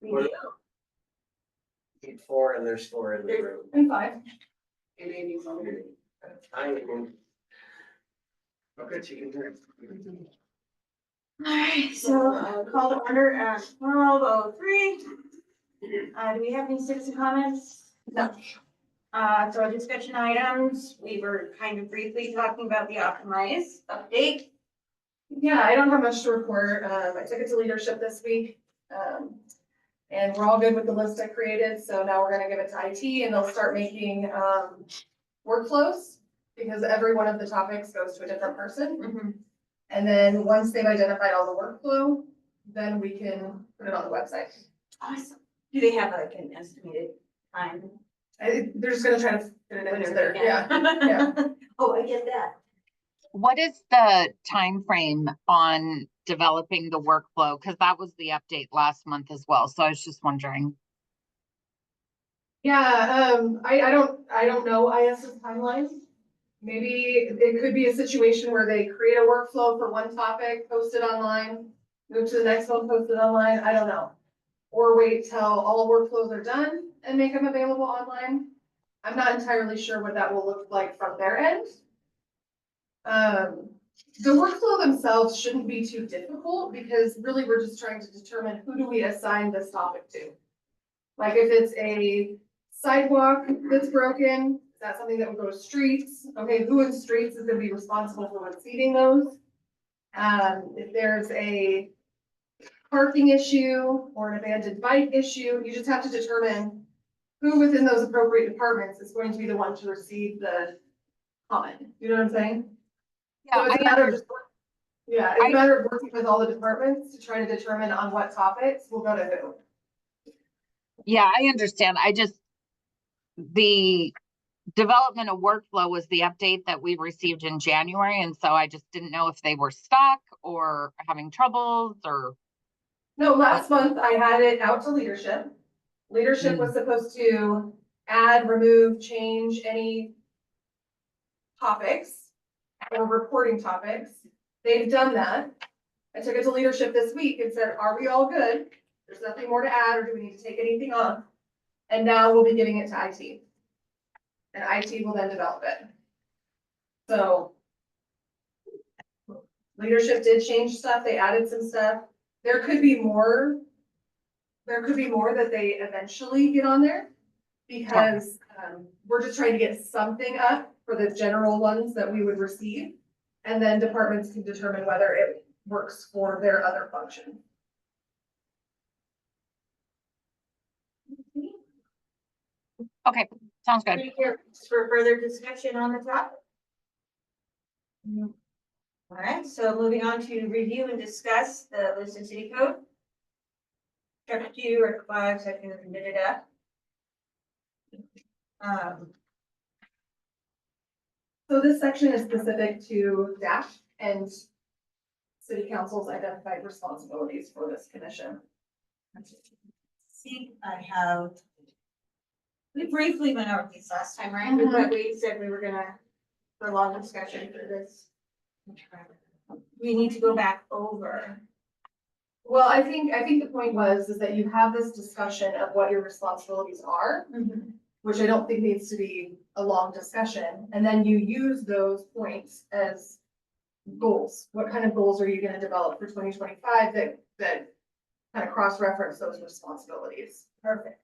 Well, need 4 and there's 4 in the room. And 5. I mean. Okay, you can hear. Alright, so call to order at 12:03. Do we have any citizen comments? No. So discussion items, we were kind of briefly talking about the optimized update. Yeah, I don't have much to report. I took it to leadership this week. And we're all good with the list I created, so now we're gonna give it to IT and they'll start making, workflows. Because every one of the topics goes to a different person. And then once they've identified all the workflow, then we can put it on the website. Awesome. Do they have like an estimated time? They're just gonna try to fit it into their, yeah. Oh, I get that. What is the time frame on developing the workflow? Because that was the update last month as well. So I was just wondering. Yeah, I don't know IS's timeline. Maybe it could be a situation where they create a workflow for one topic, post it online, move to the next one, post it online, I don't know. Or wait till all workflows are done and make them available online. I'm not entirely sure what that will look like from their end. The workflow themselves shouldn't be too difficult because really we're just trying to determine who do we assign this topic to. Like if it's a sidewalk that's broken, is that something that would go to streets? Okay, who in streets is gonna be responsible for receiving those? If there's a parking issue or an abandoned bike issue, you just have to determine who within those appropriate departments is going to be the one to receive the comment. You know what I'm saying? So it's a matter of it's a matter of working with all the departments to try to determine on what topics will go to who. Yeah, I understand. The development of workflow was the update that we received in January. And so I just didn't know if they were stuck or having troubles or. No, last month I had it out to leadership. Leadership was supposed to add, remove, change any topics or reporting topics. They've done that. I took it to leadership this week and said, are we all good? There's nothing more to add, or do we need to take anything off? And now we'll be giving it to IT. And IT will then develop it. So leadership did change stuff. They added some stuff. There could be more. There could be more that they eventually get on there because we're just trying to get something up for the general ones that we would receive. And then departments can determine whether it works for their other function. Okay, sounds good. For further discussion on the topic. All right, so moving on to review and discuss the Lisbon City Code. Chapter 2, Article 5, section da. So this section is specific to DAC and city council's identified responsibilities for this commission. See, we briefly went over these last time, right? Mhm. But we said we were gonna prolong discussion for this. We need to go back over. Well, I think the point is that you have this discussion of what your responsibilities are, which I don't think needs to be a long discussion. And then you use those points as goals. What kind of goals are you gonna develop for 2025 that kind of cross-reference those responsibilities? Perfect.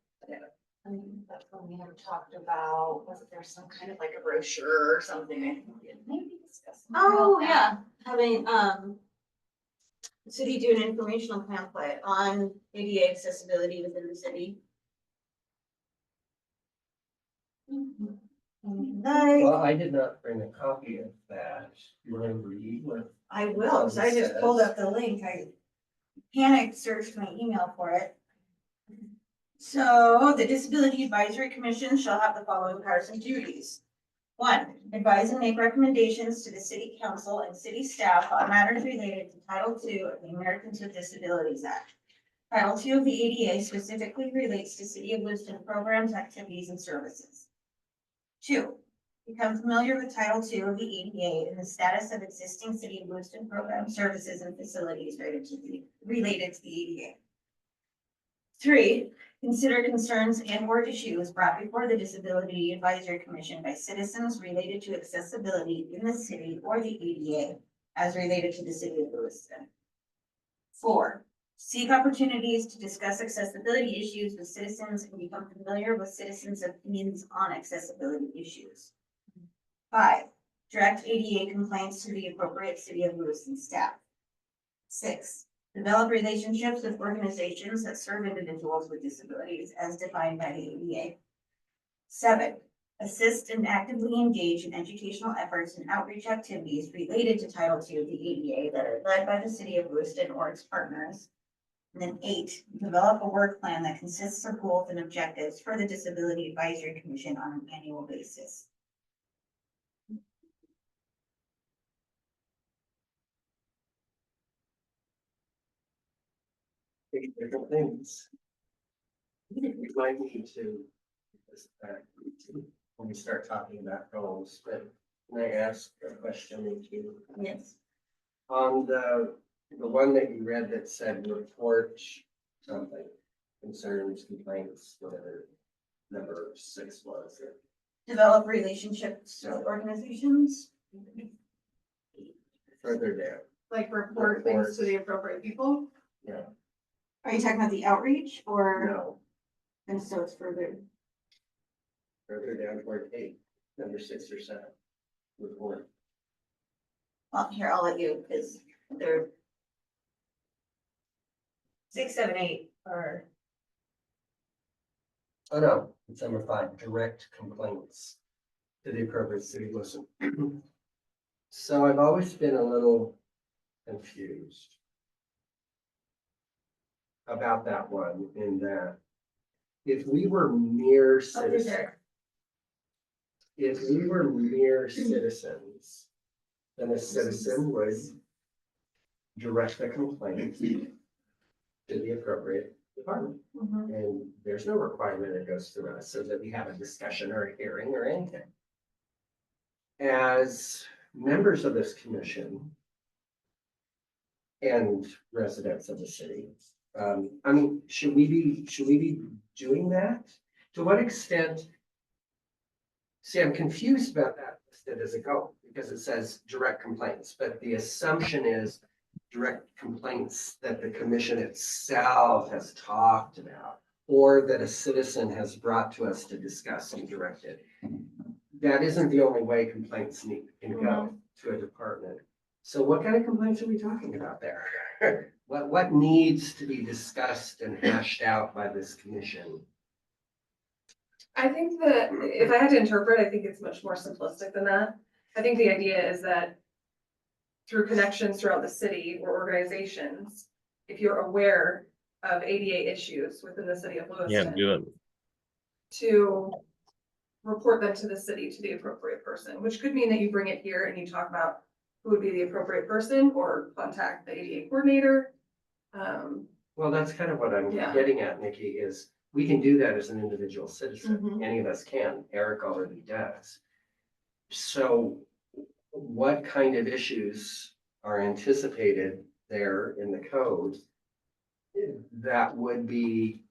That's when we had talked about, wasn't there some kind of like a brochure or something? I think we had maybe discussed. Oh, yeah, having, the city do an informational pamphlet on ADA accessibility within the city. Well, I did not bring a copy of that. You want to read what? I will, because I just pulled up the link. I panicked, searched my email for it. So the Disability Advisory Commission shall have the following powers and duties. 1, advise and make recommendations to the city council and city staff on matters related to Title II of the Americans with Disabilities Act. Title II of the ADA specifically relates to City of Lisbon programs, activities, and services. 2, become familiar with Title II of the ADA and the status of existing City of Lisbon programs, services, and facilities related to the ADA. 3, consider concerns and or issues brought before the Disability Advisory Commission by citizens related to accessibility in the city or the ADA as related to the city of Lewiston. 4, seek opportunities to discuss accessibility issues with citizens and become familiar with citizens' opinions on accessibility issues. 5, direct ADA complaints to the appropriate city of Lewiston staff. 6, develop relationships with organizations that serve individuals with disabilities as defined by the ADA. 7, assist and actively engage in educational efforts and outreach activities related to Title II of the ADA that are led by the city of Lewiston or its partners. And then 8, develop a work plan that consists of goals and objectives for the Disability Advisory Commission on an annual basis. Different things. We might need to, when we start talking about goals, but can I ask a question or two? Yes. On the one that you read that said report something, concerns, complaints, whatever number 6 was. Develop relationships with organizations. Further down, Like report things to the appropriate people. yeah, Are you talking about the outreach or, no, and so it's further? further down toward 8, number 6 or 7. Report. Well, here, I'll let you, because they're 6, 7, 8 are. Oh, no, it's number 5, direct complaints to the appropriate city. Listen. So I've always been a little confused about that one, in that if we were mere citizens, then a citizen would direct the complaint to the appropriate department. And there's no requirement it goes through us so that we have a discussion or a hearing or anything. As members of this commission and residents of the city, I mean, should we be doing that? To what extent? See, I'm confused about that listed as a goal because it says direct complaints, but the assumption is direct complaints that the commission itself has talked about, or that a citizen has brought to us to discuss and direct it. That isn't the only way complaints can go to a department. So what kind of complaints are we talking about there? What needs to be discussed and hashed out by this commission? I think that if I had to interpret, I think it's much more simplistic than that. I think the idea is that through connections throughout the city or organizations, if you're aware of ADA issues within the city of Lewiston, good. to report them to the city, to the appropriate person, which could mean that you bring it here and you talk about who would be the appropriate person or contact the ADA coordinator. Well, that's kind of what I'm Yeah. getting at, Nikki, is we can do that as an individual citizen. Mhm. Any of us can. Eric already does. So what kind of issues are anticipated there in the code that would be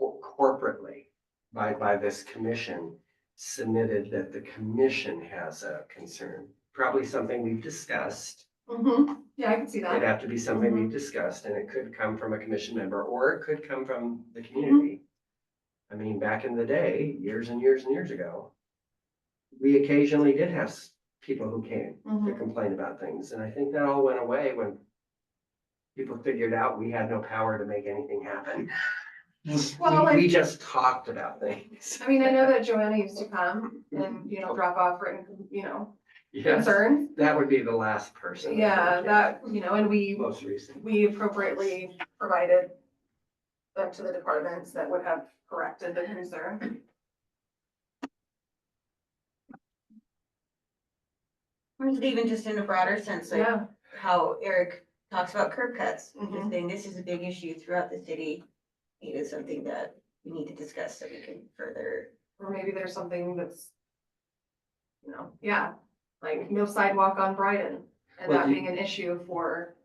corporately by this commission submitted that the commission has a concern? Probably something we've discussed. Yeah, I can see It'd that. have to be something we've discussed, and it could come from a commission member, or it could come from the community. I mean, back in the day, years and years and years ago, we occasionally did have people who came to complain about things, and I think that all went away when people figured out we had no power to make anything happen. Well, We just talked about things. I mean, I know that Joanna used to come and, drop off written, Yes, concerns. that would be the last person. Yeah, that, and Most recent. we appropriately provided them to the departments that would have corrected the concern. Or is it even just in a broader sense, like Yeah. how Eric talks about curb cuts? Just Mhm. saying this is a big issue throughout the city. It is something that we need to discuss so we can further. Or maybe there's something that's, like no sidewalk on Bryden, and Well, that you- being an issue for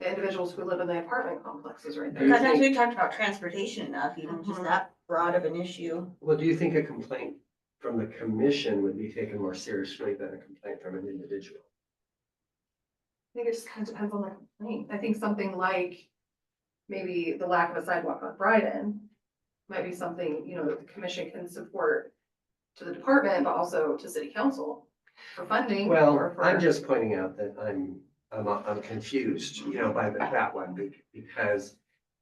the individuals who live in the apartment complexes right Do there. you Sometimes think- we talked about transportation enough, even just Mhm. that broad of an issue. Well, do you think a complaint from the commission would be taken more seriously than a complaint from an individual? I think it just kind of depends on the complaint. I think something like maybe the lack of a sidewalk on Bryden might be something, you know, that the commission can support to the department, but also to city council for funding. or Well, for- I'm just pointing out that I'm confused, you know, by that one, because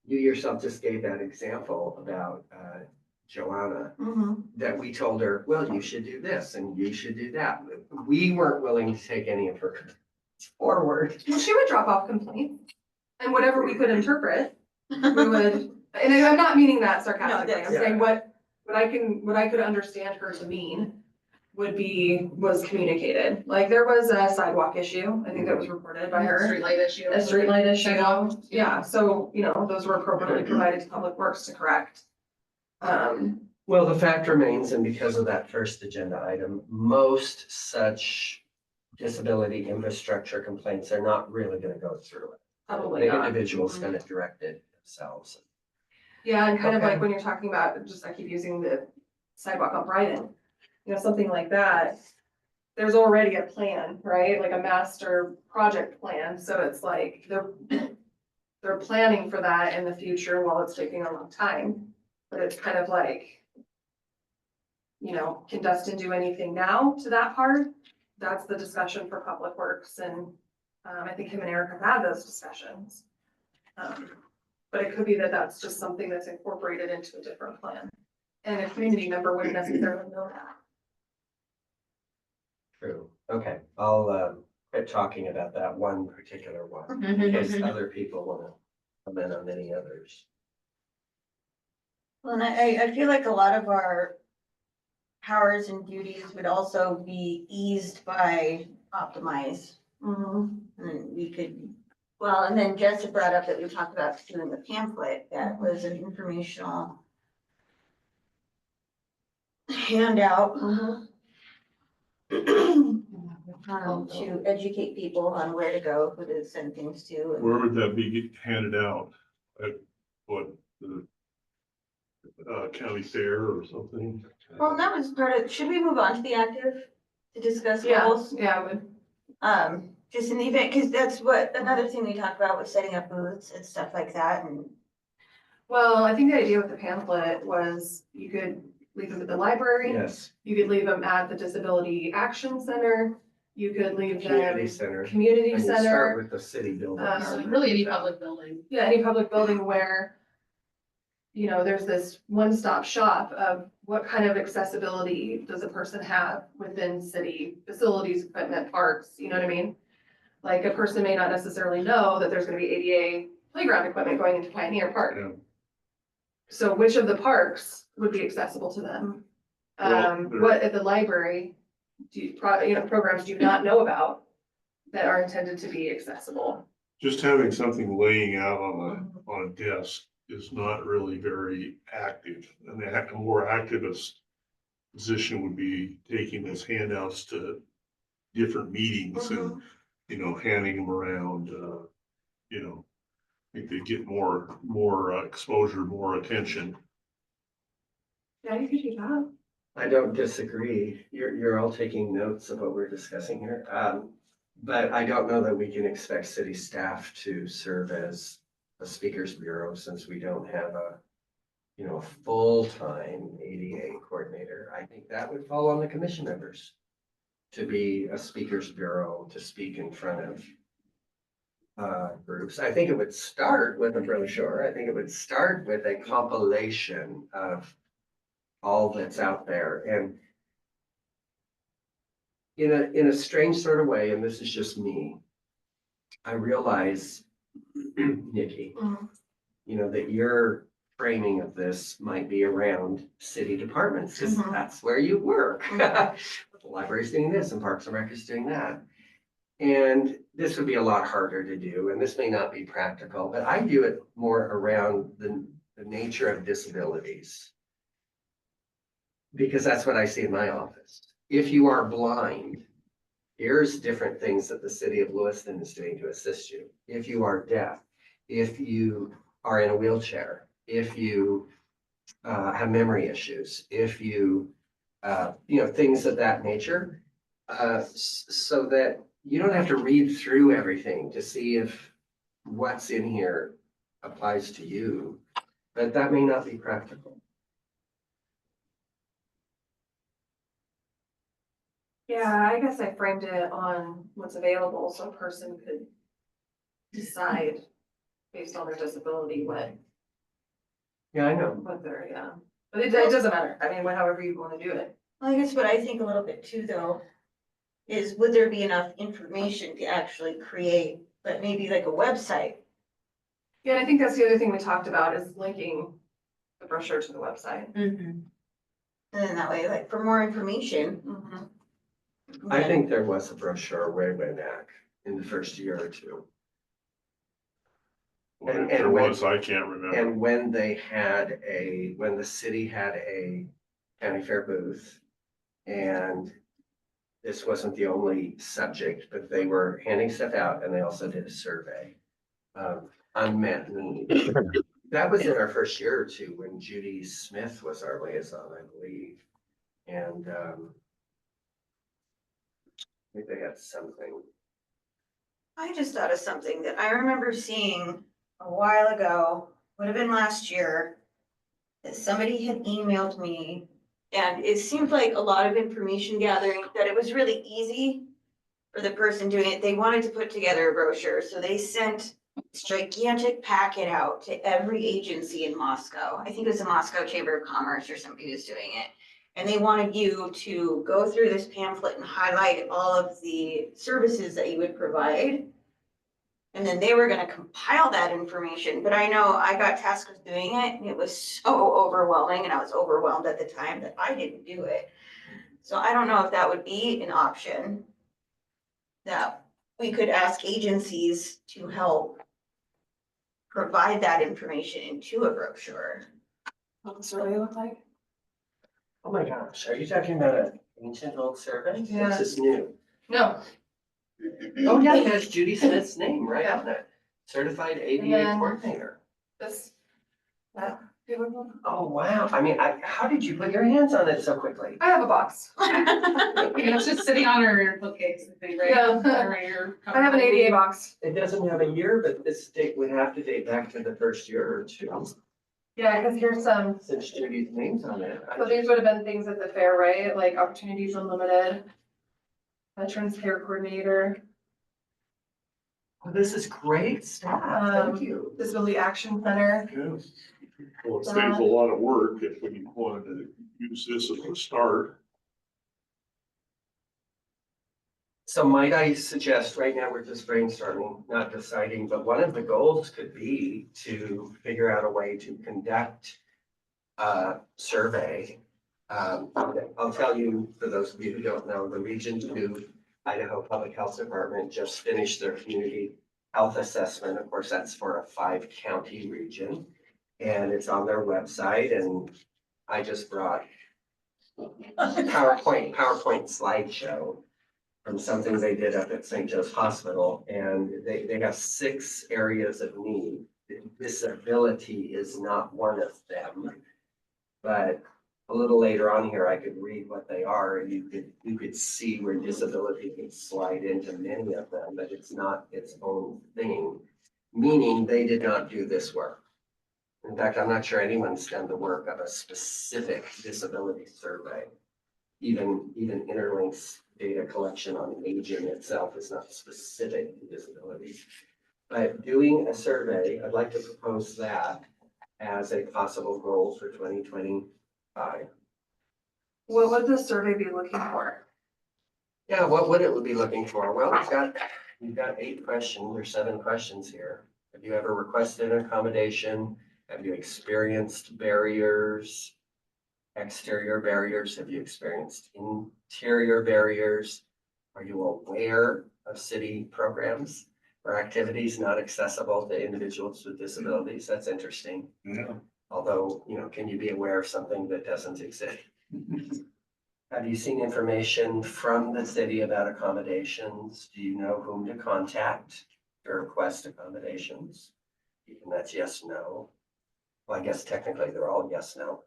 you yourself just gave that example about, Joanna, Mhm. that we told her, well, you should do this and you should do that. We weren't willing to take any of her forward. Well, she would drop off complaints and whatever we could interpret, we would, and I'm not meaning that sarcastically. I'm that's- saying what I could understand her to mean was communicated. Like there was a sidewalk issue. I think that was reported by her. Streetlight issue. A streetlight issue. Sidewalk. Yeah, so, you know, those were appropriately provided to Public Works to correct. Well, the fact remains, and because of that first agenda item, most such disability infrastructure complaints are not really gonna go through it. Probably The not. individual's gonna direct it themselves. Yeah, and kind of Okay. like when you're talking about, just I keep using the sidewalk on Brighton, you know, something like that. There's already a plan, right? Like a master project plan, so it's like they're planning for that in the future while it's taking a long time. But it's kind of like, you know, can Dustin do anything now to that part? That's the discussion for Public Works, and I think him and Eric have had those discussions. But it could be that that's just something that's incorporated into a different plan. And a community member wouldn't necessarily know that. True. Okay, I'll quit talking about that one particular one, in case other people wanna comment on any others. Well, and I feel like a lot of our powers and duties would also be eased by optimize. And we could, well, and then Jessica brought up that we talked about too in the pamphlet, that was an informational handout to educate people on where to go, who to send things to. and- Where would that be handed out? At what, the county fair or something? Well, that was part of, should we move on to the active to discuss Yeah, goals? yeah, I would. Just in the event, because that's what, another thing we talked about was setting up booths and stuff like that, and Well, I think the idea with the pamphlet was you could leave them at the library. Yes, You could leave them at the Disability Action Center. You could leave community them center. community And you start center. with the city building. Really any public building. Yeah, any public building where, you know, there's this one-stop shop of what kind of accessibility does a person have within city facilities, equipment, parks, you know what I mean? Like a person may not necessarily know that there's gonna be ADA playground equipment going into Pioneer Park. Yeah. So which of the parks would be accessible to them? Well, there- What at the library, programs do you not know about that are intended to be accessible? Just having something laying out on a desk is not really very active. And a more activist position would be taking those handouts to different meetings and, you know, handing them around, you know, I think they get more exposure, more attention. Yeah, you could do that. I don't disagree. You're all taking notes of what we're discussing here. But I don't know that we can expect city staff to serve as a speakers bureau since we don't have a, you know, a full-time ADA coordinator. I think that would fall on the commission members to be a speakers bureau, to speak in front of groups. I think it would start with a brochure. I think it would start with a compilation of all that's out there. And in a strange sort of way, and this is just me, I realize, Nikki, you know, that your framing of this might be around city departments, because Mhm. that's where you work. The library's doing this and Parks and Rec is doing that. And this would be a lot harder to do, and this may not be practical, but I do it more around the nature of disabilities. Because that's what I see in my office. If you are blind, here's different things that the city of Lewiston is doing to assist you. If you are deaf, if you are in a wheelchair, if you have memory issues, if you, things of that nature. So that you don't have to read through everything to see if what's in here applies to you, but that may not be practical. Yeah, I guess I framed it on what's available, so a person could decide based on their disability Yeah, I know. what they're, yeah. But it doesn't matter. I mean, however you wanna do it. Well, I guess what I think a little bit too, though, is would there be enough information to actually create, but maybe like a website? Yeah, and I think that's the other thing we talked about is linking the brochure to the website. And then that way, like, for more information. I then- think there was a brochure way back in the first year or two. If And there when- was, I can't remember. And when when the city had a county fair booth, and this wasn't the only subject, but they were handing stuff out, and they also did a survey of unmet need. That was in our first year or two when Judy Smith was our liaison, I believe. And I think they had something. I just thought of something that I remember seeing a while ago, would have been last year, that somebody had emailed me, and it seemed like a lot of information gathering, that it was really easy for the person doing it. They wanted to put together a brochure, so they sent this gigantic packet out to every agency in Moscow. I think it was the Moscow Chamber of Commerce or somebody who's doing it. And they wanted you to go through this pamphlet and highlight all of the services that you would provide. And then they were gonna compile that information, but I know I got tasked with doing it, and it was so overwhelming, and I was overwhelmed at the time that I didn't do it. So I don't know if that would be an option that we could ask agencies to help provide that information into a brochure. What the survey look like? Oh my gosh, are you talking about an ancient old survey? Yeah. This is new. No, Oh, yeah, it has Judy Smith's name right on it. Certified ADA then- coordinator. this. Oh, wow. I mean, how did you put your hands on it so quickly? I have a box. It's just sitting on her bookcase, I think, right? Yeah. Or your- I have an ADA box. It doesn't have a year, but this date would have to date back to the first year or two Yeah, because here's some, since Judy's name's on it. so these would have been things at the fair, right? Like Opportunities Unlimited. Veterans Care Coordinator, Oh, this is great stuff. Thank you. Disability Action Center. Yes. Well, it saves a lot of work if we wanted to use this as a start. So might I suggest, right now, we're just brainstorming, not deciding, but one of the goals could be to figure out a way to conduct a survey. I'll tell you, for those of you who don't know, the Region 2 Idaho Public Health Department just finished their community health assessment. Of course, that's for a 5-county region, and it's on their website, and I just brought PowerPoint slideshow from something they did up at St. Joe's Hospital, and they have 6 areas of need. Disability is not one of them. But a little later on here, I could read what they are, and you could see where disability can slide into many of them, but it's not its own thing. Meaning they did not do this work. In fact, I'm not sure anyone's done the work of a specific disability survey. Even Interlink's data collection on aging itself is not specific to disabilities. But doing a survey, I'd like to propose that as a possible goal for 2025. What would the survey be looking for? Yeah, what would it be looking for? Well, you've got 8 questions or 7 questions here. Have you ever requested an accommodation? Have you experienced barriers? Exterior barriers? Have you experienced interior barriers? Are you aware of city programs or activities not accessible to individuals with disabilities? That's interesting. Yeah. Although, can you be aware of something that doesn't exist? Have you seen information from the city about accommodations? Do you know whom to contact to request accommodations? And that's yes, no. Well, I guess technically they're all yes, no.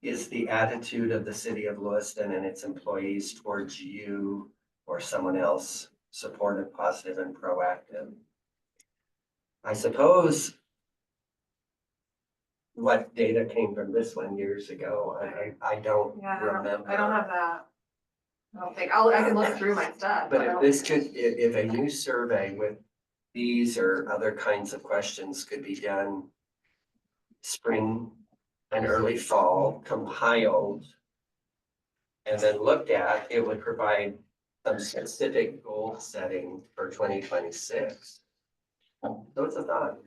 Is the attitude of the city of Lewiston and its employees towards you or someone else supportive, positive, and proactive? I suppose what data came from this one years ago, I don't remember. I don't have that. I don't think, I can look through my stuff. But I if don't- this could, if a new survey with these or other kinds of questions could be done spring and early fall, compiled and then looked at, it would provide some specific goal setting for 2026. So it's a thought.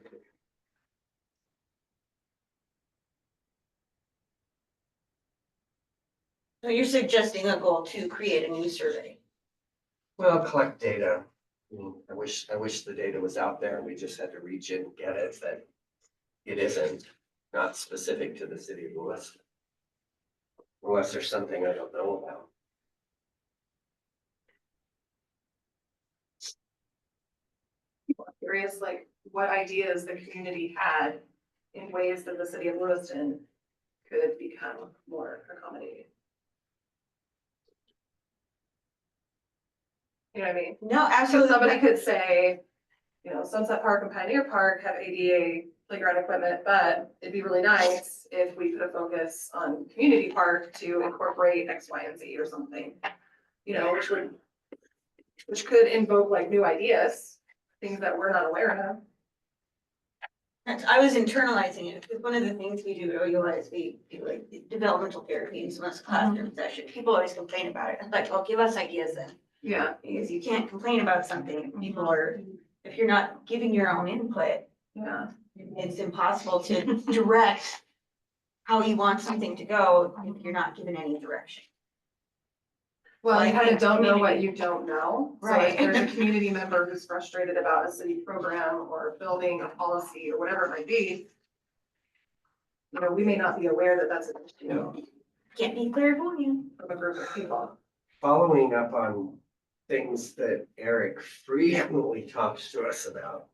So you're suggesting a goal to create a new survey? Well, collect data. I wish the data was out there and we just had to reach in and get it, but it isn't, not specific to the city of Lewiston. Unless there's something I don't know about. People are curious, like, what ideas the community had in ways that the city of Lewiston could become more accommodating. You know what I mean? No, So absolutely. somebody could say, you know, Sunset Park and Pioneer Park have ADA playground equipment, but it'd be really nice if we put a focus on community park to incorporate X, Y, and Z or something. You know, which could invoke like new ideas, things that we're not aware of. I was internalizing it, because one of the things we do at OUI is we do like developmental therapy in someone's classroom session. People always complain about it. I'm like, well, give us ideas then. Yeah. Because you can't complain about something. People are, if you're not giving your own input, Yeah. it's impossible to direct how you want something to go if you're not given any direction. Well, you Like, kind of don't know what community. you don't know. So Right. if there's a community member who's frustrated about a city program or building a policy or whatever it might be, you know, we may not be aware that that's an issue Can't be clairvoyant. from a group of people. Following up on things that Eric frequently talks to us about.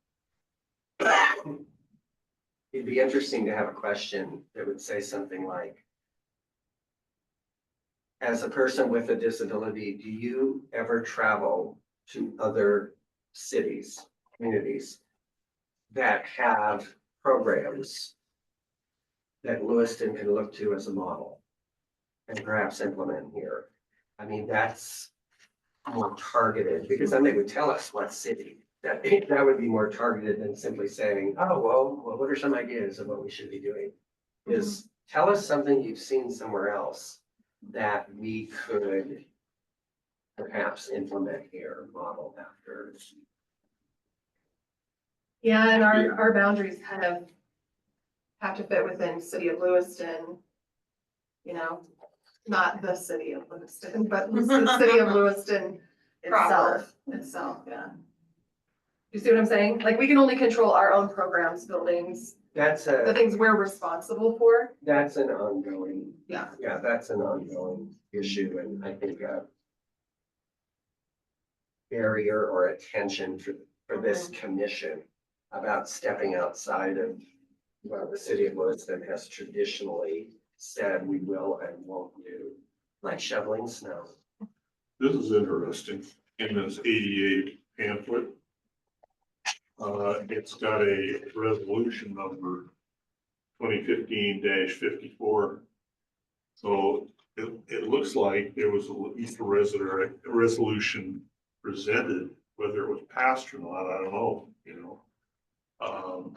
It'd be interesting to have a question that would say something like, as a person with a disability, do you ever travel to other cities, communities that have programs that Lewiston can look to as a model and perhaps implement here? I mean, that's more targeted, because then they would tell us what city. That would be more targeted than simply saying, oh, well, what are some ideas of what we should be doing? Is tell us something you've seen somewhere else that we could perhaps implement here, model after. Yeah, and our boundaries kind of have to fit within city of Lewiston. You know, not the city of Lewiston, but the city of Lewiston itself, yeah. You see what I'm saying? Like, we can only control our own programs, buildings, That's the things we're responsible for. that's an ongoing. Yeah. Yeah, that's an ongoing issue, and I think a barrier or attention for this commission about stepping outside of what the city of Lewiston has traditionally said we will and won't do, like shoveling snow. This is interesting, in this ADA pamphlet. It's got a resolution number 2015-54. So it looks like there was at least a resolution presented, whether it was passed or not, I don't know, you know.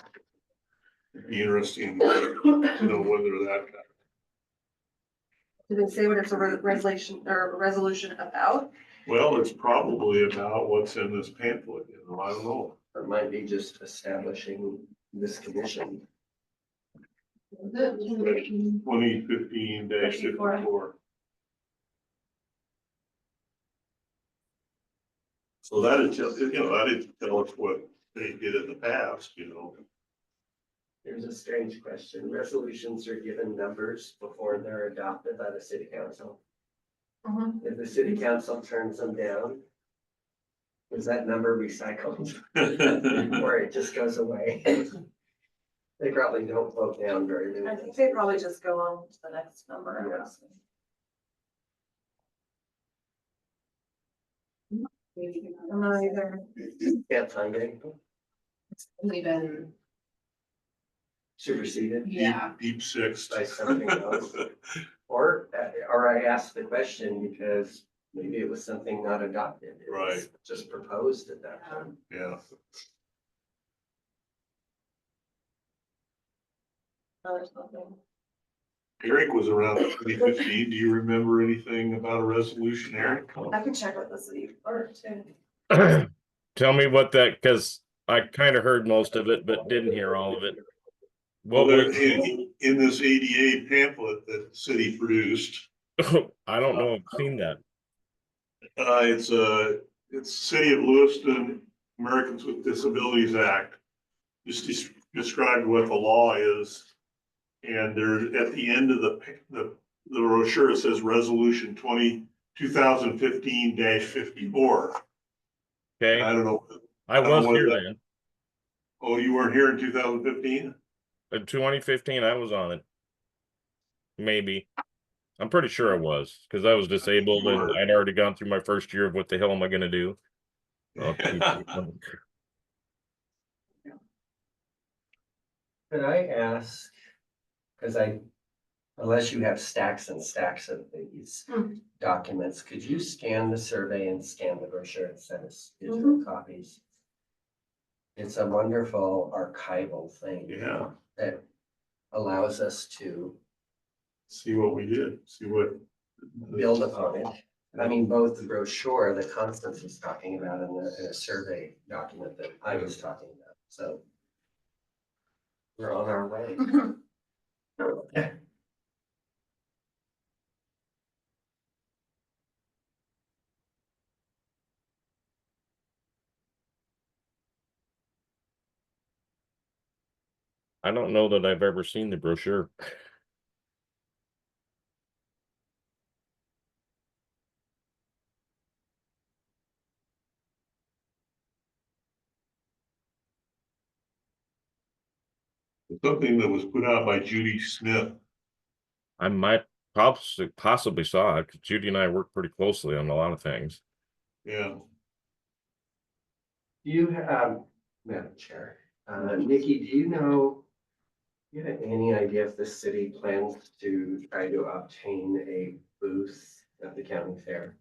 It'd be interesting to know whether that got. Did they say what it's a resolution or a resolution about? Well, it's probably about what's in this pamphlet, you know, I don't know. It might be just establishing this commission. 2015-54. So that'd tell us what they did in the past, you know. Here's a strange question. Resolutions are given numbers before they're adopted by the city council. Mhm. If the city council turns them down, is that number recycled? Or it just goes away? They probably don't vote down very I many. think they probably just go on to the next number. Yeah. I'm not either. Can't find anything Even, superseded yeah, Deep six. by something else. Or I asked the question because maybe it was something not adopted. It was Right. just proposed at that time. Yeah, No, there's nothing. Eric was around in 2015. Do you remember anything about a resolution, Eric? I can check with the city clerk too. Tell me what that, because I kind of heard most of it, but didn't hear all of it. Well, What there, was, in this ADA pamphlet that the city produced, I don't know, I've seen that. it's City of Lewiston Americans with Disabilities Act. Just described what the law is. And there, at the end of the brochure, it says resolution 2015-54. Okay, I don't know. I don't know was what here that- then. Oh, you weren't here in 2015? In 2015, I was on it. Maybe. I'm pretty sure I was, because I was disabled and were. I'd already gone through my first year of what the hell am I gonna do? Could I ask, because unless you have stacks and stacks of these Hmm. documents, could you scan the survey and scan the brochure and send us digital copies? It's a wonderful archival thing Yeah, that allows us to see what we did, see what. build upon it. I mean, both the brochure that Constance was talking about and the survey document that I was talking about, so. We're on our way. I don't know that I've ever seen the brochure. Something that was put out by Judy Smith. I might possibly saw it, 'cause Judy and I work pretty closely on a lot of things. Yeah, You have, Madam Chair, Nikki, do you know, you have any idea if the city plans to try to obtain a booth at the county fair?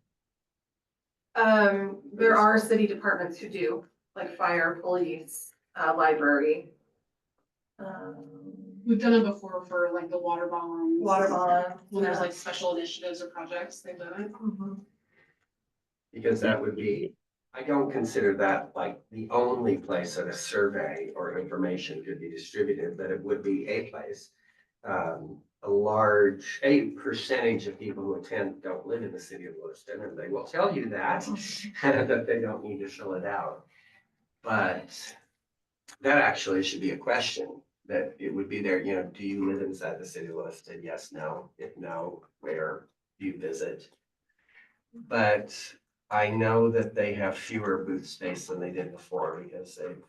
There are city departments who do, like fire, police, library. we've done it before for like the water bonds. Water bond. When there's like special initiatives or projects, they've done it. Mhm. Because that would be, I don't consider that like the only place that a survey or information could be distributed, but it would be a place. A percentage of people who attend don't live in the city of Lewiston, and they will tell you that, that they don't need to fill it out. But that actually should be a question, that it would be there, you know, do you live inside the city of Lewiston? Yes, no. If no, where do you visit? But I know that they have fewer booth space than they did before because they've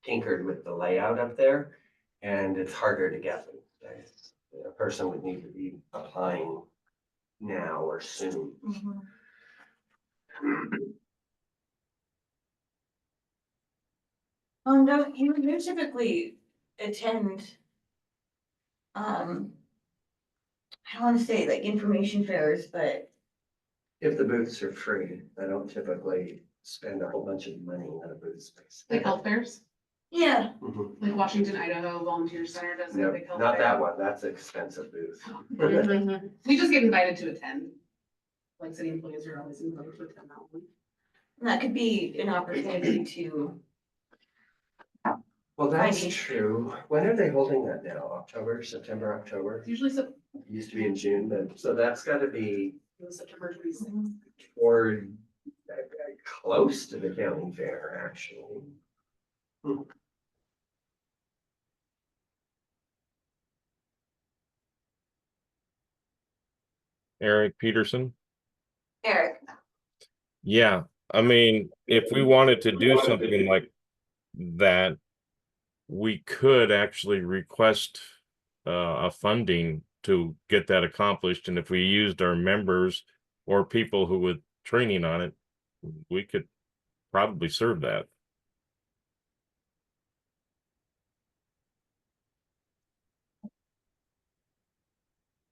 tinkered with the layout up there and it's harder to get them. A person would need to be applying now or soon. Mhm. No, you typically attend, I don't wanna say like information fairs, but If the booths are free, I don't typically spend a whole bunch of money on a booth space. Like health fairs, yeah, Mhm. like Washington, Idaho Volunteer Center does a No, big health not fair. that one. That's an expensive booth. We just get invited to attend. Like city employees are always invited to attend that one. and that could be an opportunity to, Well, that's Maybe. true. When are they holding that now? October, September, October? It's usually It used to be in June, but so that's gotta be September 26th. toward close to the county fair, actually. Eric Peterson. Eric, Yeah, I mean, if we wanted to do something like that, we could actually request a funding to get that accomplished. And if we used our members or people who would training on it, we could probably serve that.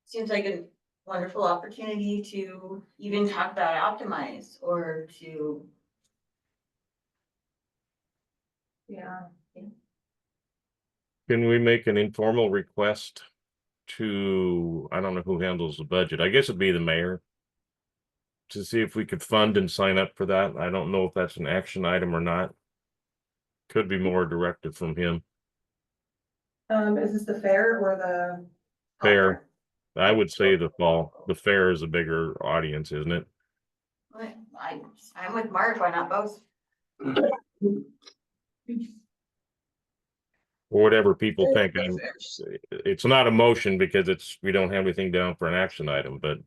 seems like a wonderful opportunity to even talk about optimize or to, Yeah. Can we make an informal request to, I don't know who handles the budget. I guess it'd be the mayor. To see if we could fund and sign up for that. I don't know if that's an action item or not. Could be more directive from him. Is this the fair or the? Fair. I would say the fair is a bigger audience, isn't it? I'm with Mark, why not both? Or whatever people think. It's not a motion because we don't have anything down for an action item, but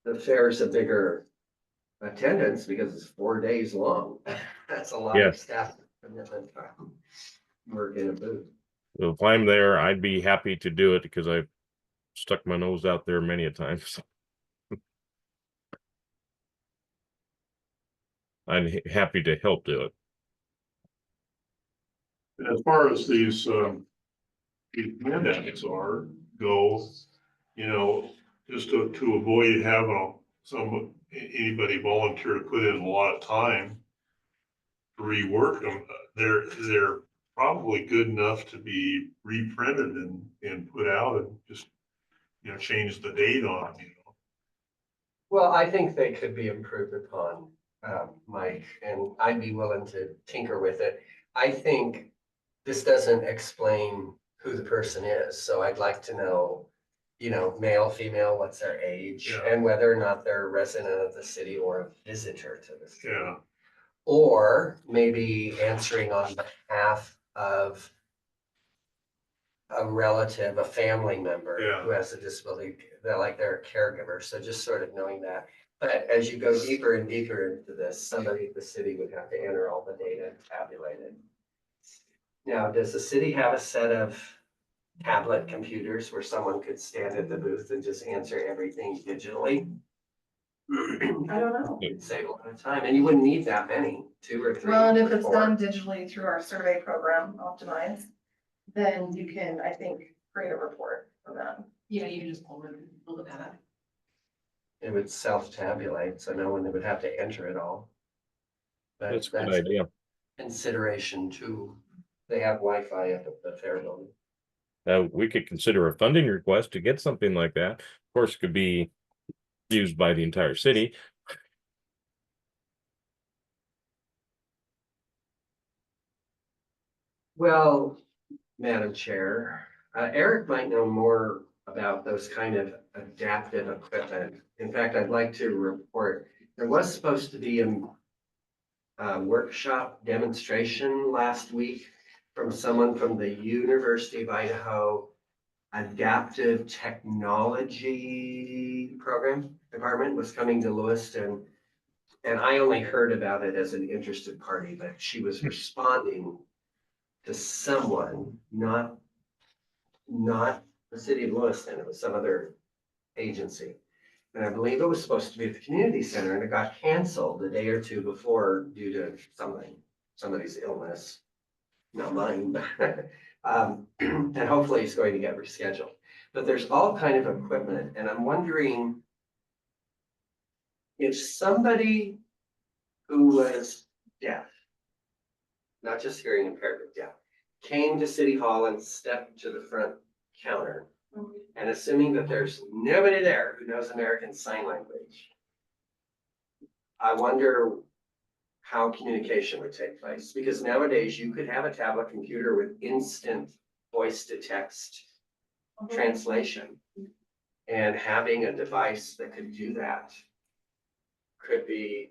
The fair is a bigger attendance because it's 4 days long. That's a lot of Yes. staff commitment time. Work in a booth. if I'm there, I'd be happy to do it because I've stuck my nose out there many a times. I'm happy to help do it. As far as these handouts go, you know, just to avoid having anybody volunteer to put in a lot of time to rework them, they're probably good enough to be reprinted and put out and just, change the date on them, Well, I think they could be improved upon, Mike, and I'd be willing to tinker with it. I think this doesn't explain who the person is, so I'd like to know, male, female, what's their age, Yeah. and whether or not they're a resident of the city or a visitor to the city. Yeah. Or maybe answering on behalf of a relative, a family member Yeah. who has a disability, they're a caregiver, so just sort of knowing that. But as you go deeper and deeper into this, somebody at the city would have to enter all the data and tabulate it. Now, does the city have a set of tablet computers where someone could stand at the booth and just answer everything digitally? I don't know. It'd save a lot of time, and you wouldn't need that many, 2 or 3 Well, and if or it's 4. done digitally through our survey program, Optimize, then you can, I think, create a report for that. Yeah, you can just pull the data. It would self-tabulate, so no one would have to enter it all. But That's a good idea. consideration too. They have Wi-Fi at the fair building. We could consider a funding request to get something like that. Of course, it could be used by the entire city. Well, Madam Chair, Eric might know more about those kind of adaptive equipment. In fact, I'd like to report, there was supposed to be a workshop demonstration last week from someone from the University of Idaho Adaptive Technology Department was coming to Lewiston. And I only heard about it as an interested party, but she was responding to someone, not the city of Lewiston, it was some other agency. And I believe it was supposed to be at the community center and it got canceled a day or 2 before due to somebody's illness. Not mine, but, and hopefully it's going to get rescheduled. But there's all kind of equipment and I'm wondering if somebody who was deaf, not just hearing impaired, but deaf, came to City Hall and stepped to the front counter, and assuming that there's nobody there who knows American Sign Language, I wonder how communication would take place, because nowadays you could have a tablet computer with instant voice to text translation, and having a device that could do that could be,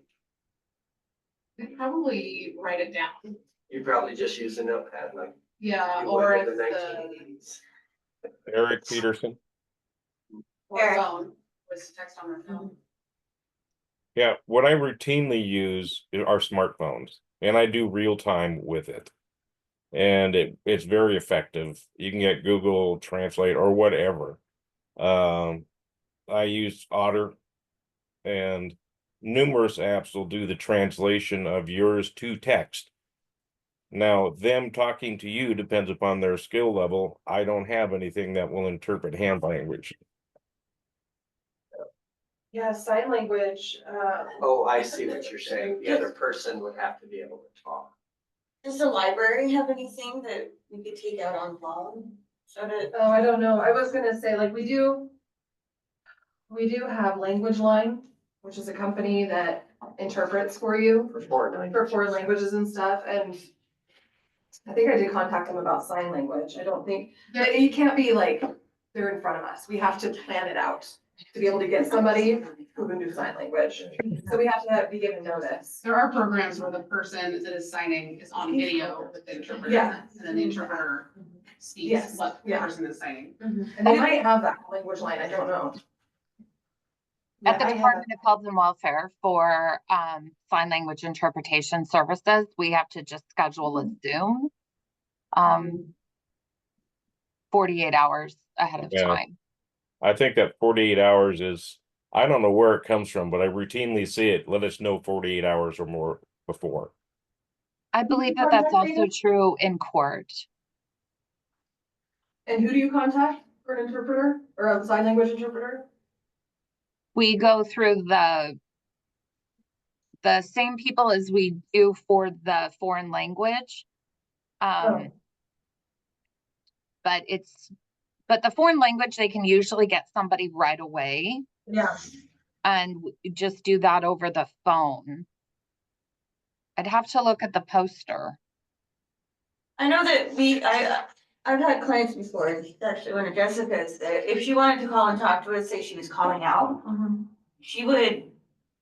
You'd probably write it down. you probably just use a notepad like Yeah, you or would if in the the, 1980s. Eric Peterson. or Eric. phone, was to text on their phone. Yeah, what I routinely use are smartphones, and I do real time with it. And it's very effective. You can get Google Translate or whatever. I use Otter, and numerous apps will do the translation of yours to text. Now, them talking to you depends upon their skill level. I don't have anything that will interpret hand language. Yeah, sign language, Oh, I see what you're saying. The other person would have to be able to talk. Does the library have anything that we could take out on loan? So that, oh, I don't know, I was gonna say, like, we do have Language Line, which is a company that interprets for you For foreign for languages. foreign languages and stuff, and I think I did contact them about sign language. I don't think, it can't be like, they're in front of us. We have to plan it out to be able to get somebody who can do sign language. So we have to be given notice. There are programs where the person that is signing is on video with the interpreter. Yeah. And then the interpreter speaks Yes, what the yeah. person is signing. And they might have that Language Line, I don't know. At the Yeah, I have- Department of Health and Welfare for sign language interpretation services, we have to just schedule a Zoom 48 hours ahead of Yeah. time. I think that 48 hours is, I don't know where it comes from, but I routinely see it. Let us know 48 hours or more before. I believe that that's also true in court. And who do you contact for an interpreter or a sign language interpreter? We go through the same people as we do for the foreign language. Oh. But the foreign language, they can usually get somebody right away Yeah. and just do that over the phone. I'd have to look at the poster. I know that I've had clients before, it's actually one of Jessica's, that if she wanted to call and talk to us, say she was calling out, she would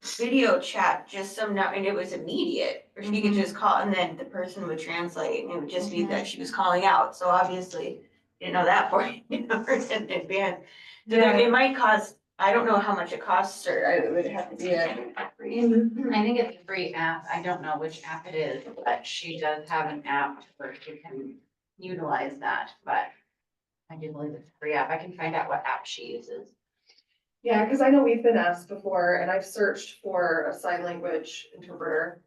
video chat just some, and it was immediate, or she could just call, and then the person would translate, and it would just be that she was calling out, so obviously, didn't know that for you know, in advance. So it might cost, I don't know how much it costs her, it would have to be a. I think it's a free app. I don't know which app it is, but she does have an app where you can utilize that, but I do believe it's a free app. I can find out what app she uses. Yeah, because I know we've been asked before and I've searched for a sign language interpreter.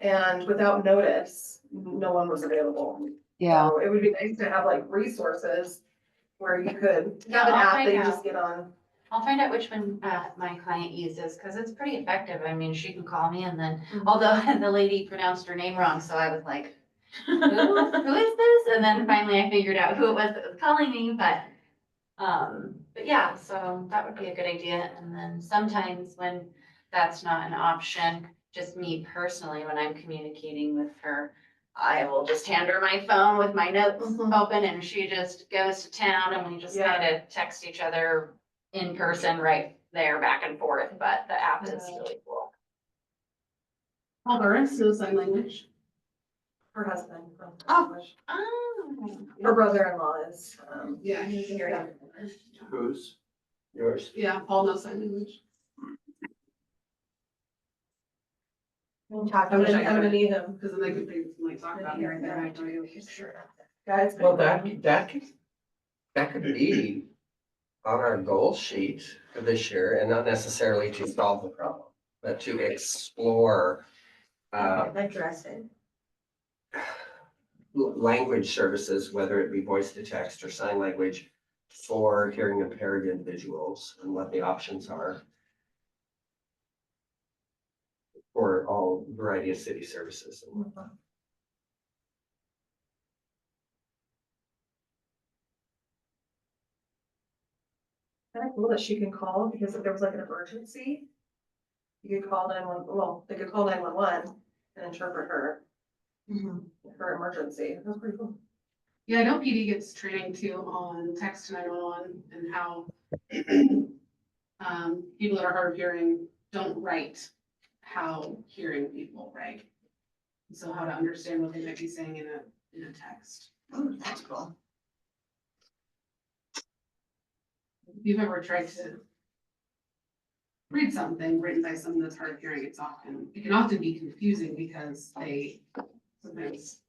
And without notice, no one was available. Yeah. So it would be nice to have like resources where you could Yeah, have an I'll app find that you out. just get on. I'll find out which one my client uses, because it's pretty effective. I mean, she can call me and then, although the lady pronounced her name wrong, so I was like, who is this? And then finally I figured out who it was that was calling me, but yeah, so that would be a good idea. And then sometimes when that's not an option, just me personally, when I'm communicating with her, I will just hand her my phone with my notes open and she just goes to town and we just kind of text each other in person right there back and forth, but the app is really cool. All the rest is sign language. Her husband. Oh. Her brother-in-law is, Yeah. hearing. Who's? Yours? Yeah, Paul knows sign language. I'm gonna need him. Because then they could be like talk about here and there. Guys. Well, that could be on our goal sheet for this year and not necessarily to solve the problem, but to explore Address it. language services, whether it be voice to text or sign language for hearing impaired individuals and what the options are for all variety of city services. Kind of cool that she can call because if there was like an emergency, you could call 911, well, they could call 911 and interpret her emergency. That's pretty cool. Yeah, I know PD gets training too on text to 911 and how people that are hard of hearing don't write how hearing people write. So how to understand what they might be saying in a text. Oh, that's cool. if you've ever tried to read something written by someone that's hard of hearing, it can often be confusing because they sometimes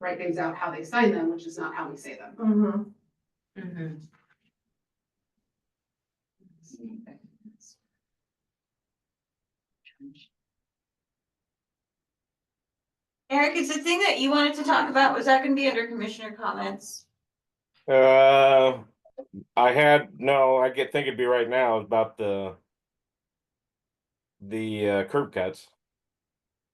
write things out how they sign them, which is not how we say them. Mm-hmm. Mhm. Eric, is the thing that you wanted to talk about, was that gonna be under commissioner comments? I think it'd be right now about the curb cuts.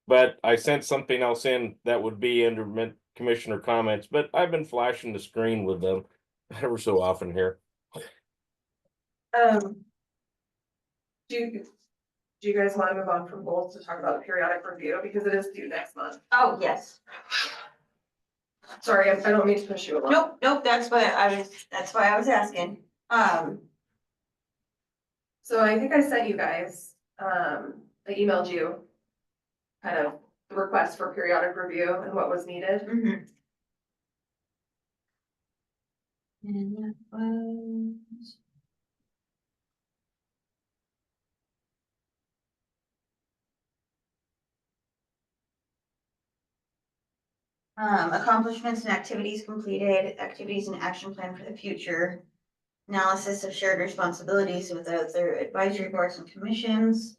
But I sent something else in that would be under commissioner comments, but I've been flashing the screen with them ever so often here. Do you guys want to move on from goals to talk about the periodic review, because it is due next month? Oh, yes. Sorry, I don't mean to push you along. Nope, that's why I was asking. So I think I sent you guys, I emailed you kind of the request for periodic review and what was needed. Mhm. And that was. Accomplishments and activities completed, activities and action plan for the future. Analysis of shared responsibilities with other advisory boards and commissions.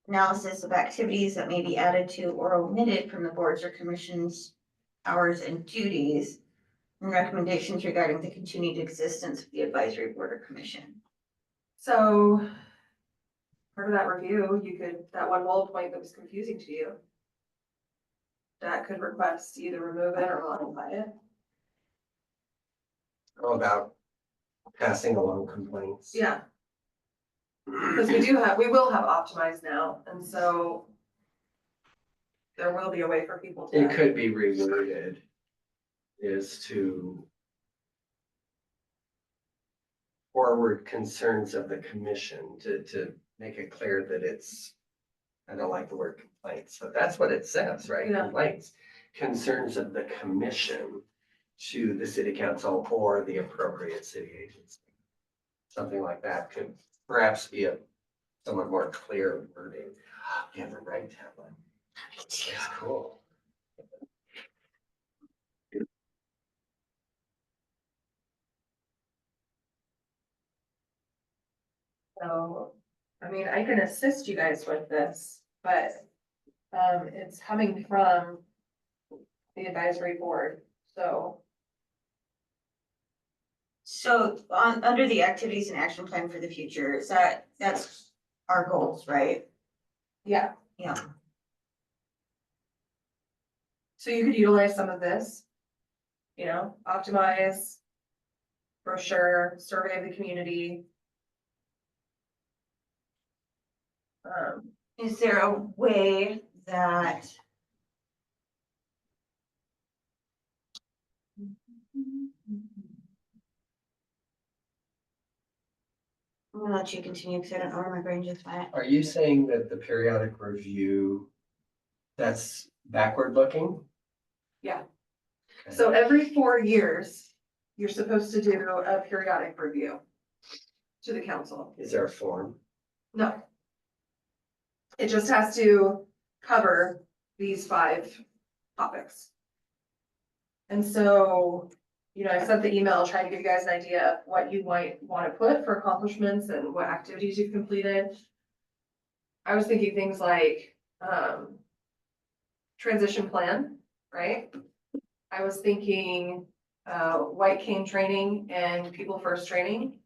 Analysis of activities that may be added to or omitted from the boards or commissions' hours and duties. And recommendations regarding the continued existence of the advisory board or commission. So part of that review, that one bullet point that was confusing to you, that could request either remove it or modify it. How about passing along complaints? Yeah, because we will have optimized now, and so there will be a way for people to. It could be reworded is to forward concerns of the commission to make it clear that it's, I don't like the word complaints, but that's what it says, right? Yeah. Complaints, concerns of the commission to the city council or the appropriate city agency. Something like that could perhaps be a somewhat more clear wording. You have a right to have one. That's cool. So, I mean, I can assist you guys with this, but it's coming from the advisory board, so. So under the activities and action plan for the future, that's our goals, right? Yeah. Yeah. So you could utilize some of this, optimize, brochure, survey of the community. Is there a way that? I'm gonna let you continue because I don't know where my brain just went. Are you saying that the periodic review, that's backward looking? Yeah. Okay. So every 4 years, you're supposed to do a periodic review to the council. Is there a form? No. It just has to cover these 5 topics. And so, I sent the email trying to give you guys an idea of what you might want to put for accomplishments and what activities you've completed. I was thinking things like, transition plan, right? I was thinking, white cane training and people first training.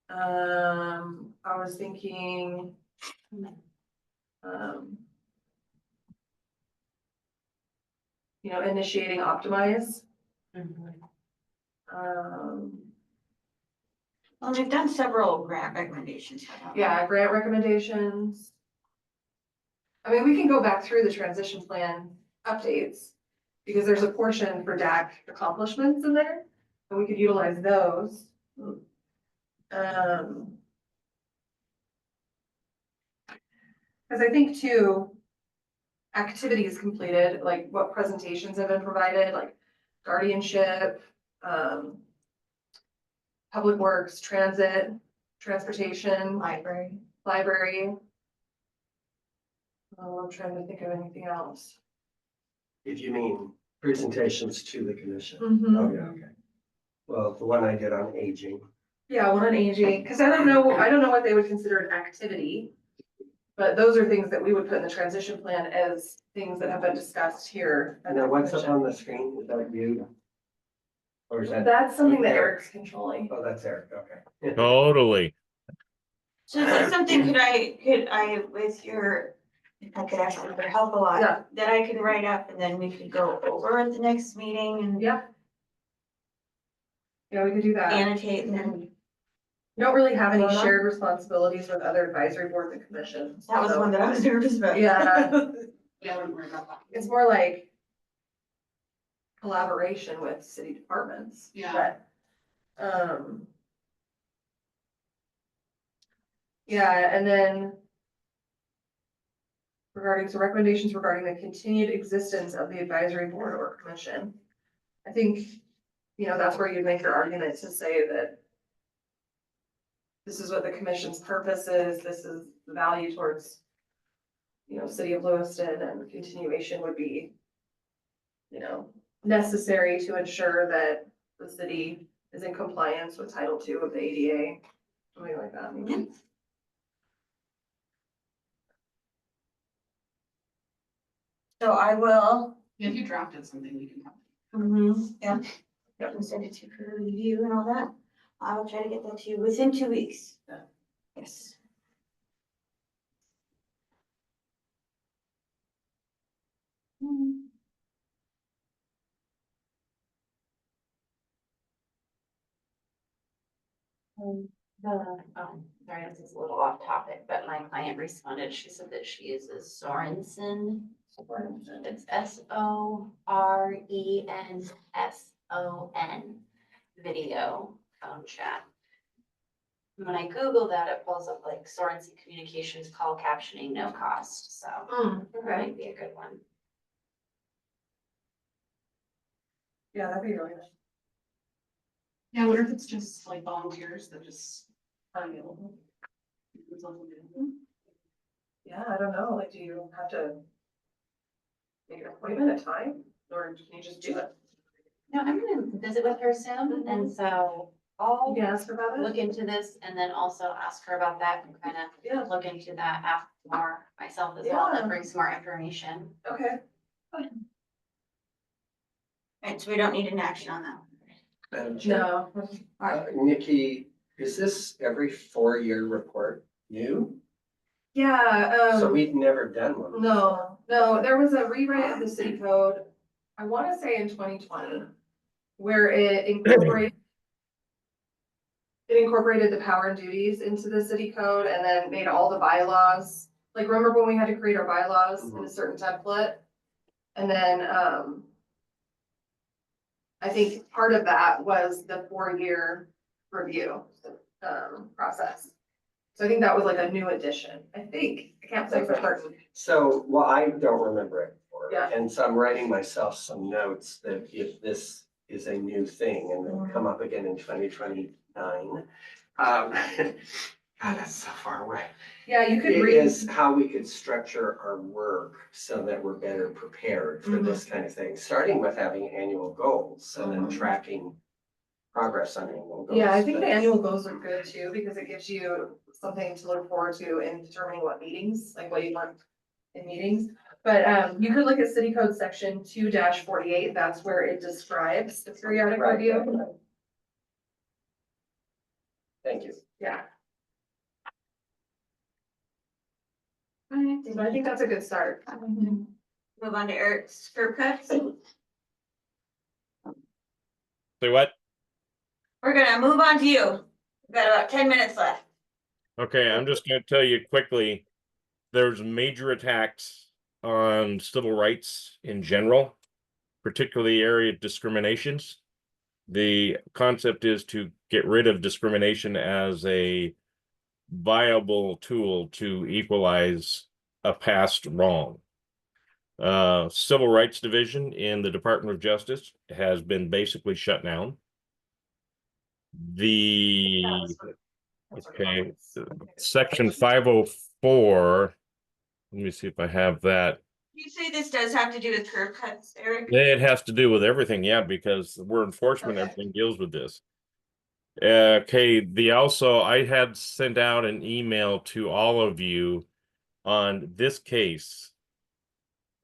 I was thinking, initiating optimize. Well, we've done several grant recommendations. haven't we? Yeah, grant recommendations. I mean, we can go back through the transition plan updates because there's a portion for DAC accomplishments in there, and we could utilize those. Because I think too, activities completed, like what presentations have been provided, like guardianship, public works, transit, transportation, Library. library. Oh, I'm trying to think of anything else. If you mean presentations to the commission. Mhm. Oh, yeah, okay. Well, the one I did on aging, Yeah, one on aging, because I don't know what they would consider an activity. But those are things that we would put in the transition plan as things that have been discussed here. at now the what's up commission. on the screen, is that you? Or is that, That's something that Eric? Eric's controlling. oh, that's Eric, okay. Totally. So is that something, could I, with your, if I could ask you for help a lot, Yeah. that I can write up and then we could go over at the next meeting and Yeah. Yeah, we could do that. annotate and then, We don't really have any Vote on? shared responsibilities with other advisory boards and commissions. that was the so- one that I was nervous about. Yeah. Yeah, I wouldn't worry about that. It's more like collaboration with city departments. Yeah. But, yeah, and then recommendations regarding the continued existence of the advisory board or commission. I think, that's where you'd make your argument to say that this is what the commission's purpose is, this is the value towards, city of Lewiston, and continuation would be, necessary to ensure that the city is in compliance with Title II of the ADA, something like that. maybe. So I will, If you drafted something, we can have. yeah, and send it to you for review and all that. I will try to get that to you within 2 weeks. Yeah. Yes. Sorry, this is a little off topic, but my client responded, she said that she uses Sorenson. It's SORENSON video phone chat. When I Google that, it pulls up like Sorenson Communications call captioning, no cost, so that Okay, might be a good one. yeah, that'd be really nice. Yeah, I wonder if it's just like volunteers that just are available. Yeah, I don't know, like, do you have to make an appointment at time, or can you just do it? No, I'm gonna visit with her soon, and so I'll You can ask her about look it? into this and then also ask her about that and kind of Yeah, look into that app more myself as well, Yeah. and bring some more information. okay. And so we don't need an action on that. Madam Chair. No. Nikki, is this every 4-year report new? Yeah, So we've never done one. no, there was a rewrite of the city code, I wanna say in 2020, where it incorporated the power and duties into the city code and then made all the bylaws. Like, remember when we had to create our bylaws in a certain template? And then, I think part of that was the 4-year review, process. So I think that was like a new addition, I think, I can't say for certain. So, well, I don't remember it before. Yeah. And so I'm writing myself some notes that if this is a new thing and it'll come up again in 2029. God, that's so far away. Yeah, you could It read. is how we could structure our work so that we're better prepared for this kind of thing, starting with having annual goals and then tracking progress on annual goals. Yeah, I think the But- annual goals are good too, because it gives you something to look forward to in determining what meetings, like what you want in meetings. But, you could look at city code section 2-48, that's where it describes the periodic Right. review. Thank you. Yeah, so I think that's a good start. Move on to Eric's curb cuts. Say what? We're gonna move on to you. We've got about 10 minutes left. Okay, I'm just gonna tell you quickly, there's major attacks on civil rights in general, particularly area of discriminations. The concept is to get rid of discrimination as a viable tool to equalize a past wrong. Civil Rights Division in the Department of Justice has been basically shut down. The, That's what okay, it was. section 504. Let me see if I have that. You say this does have to do with curb cuts, Eric? It has to do with everything, yeah, because we're enforcement, Okay. everything deals with this. Okay, I had sent out an email to all of you on this case,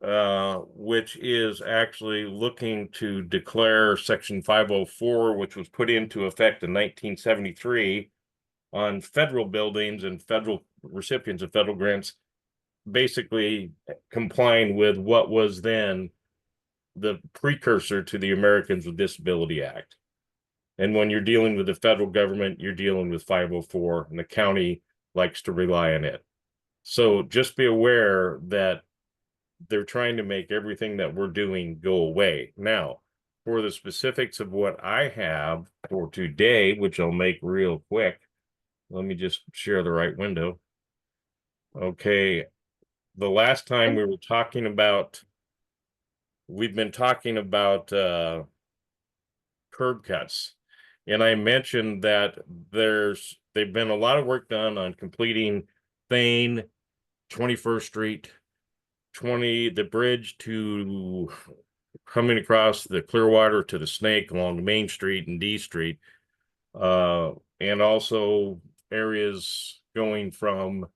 which is actually looking to declare section 504, which was put into effect in 1973 on federal buildings and federal recipients of federal grants, basically complying with what was then the precursor to the Americans with Disability Act. And when you're dealing with the federal government, you're dealing with 504, and the county likes to rely on it. So just be aware that they're trying to make everything that we're doing go away. Now, for the specifics of what I have for today, which I'll make real quick, let me just share the right window. Okay, the last time we were talking about, we've been talking about curb cuts. And I mentioned that they've been a lot of work done on completing Thane, 21st Street, the bridge to coming across the Clearwater to the Snake along Main Street and D Street. And also areas going from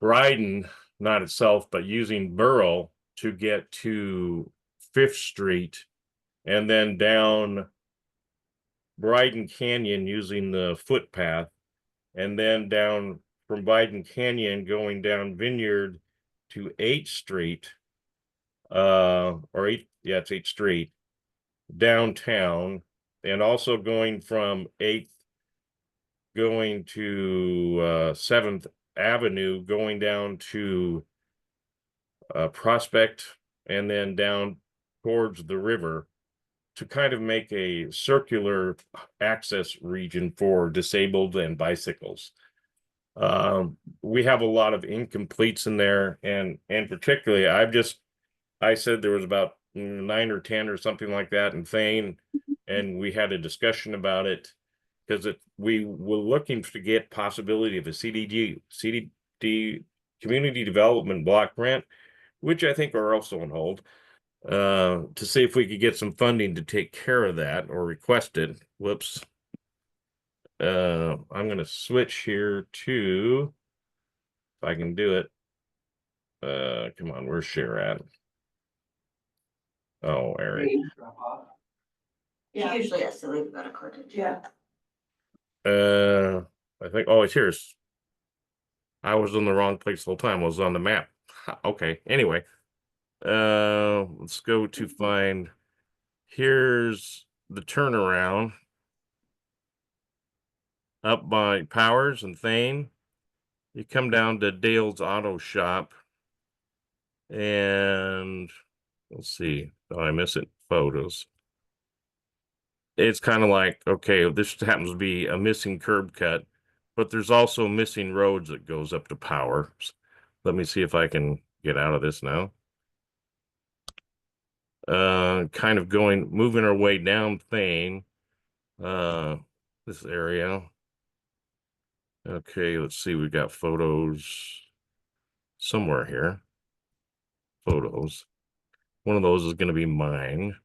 Dryden, not itself, but using Burrell to get to 5th Street and then down Bryden Canyon using the footpath, and then down from Bryden Canyon going down Vineyard to 8th Street, it's 8th Street, downtown, and also going from 8th going to 7th Avenue, going down to Prospect, and then down towards the river, to kind of make a circular access region for disabled and bicycles. We have a lot of incompletes in there, and particularly I said there was about 9 or 10 or something like that in Thane, and we had a discussion about it because we were looking to get possibility of a CDD community development block grant, which I think are also on hold, to see if we could get some funding to take care of that or request it. Whoops. I'm going to switch here to, if I can do it. Come on, where's share at? Oh, Eric. Drop off. She usually has to leave about a quarter. Yeah. I think, oh, it's here. I was in the wrong place the whole time. I was on the map. Okay, anyway. Let's go to find, here's the turnaround up by Powers and Thane. You come down to Dale's Auto Shop, and let's see. Oh, I miss it. Photos. It's kind of like, okay, this happens to be a missing curb cut, but there's also missing roads that goes up to Powers. Let me see if I can get out of this now. Kind of moving our way down Thane, this area. Okay, let's see, we've got photos somewhere here. Photos. One of those is going to be mine,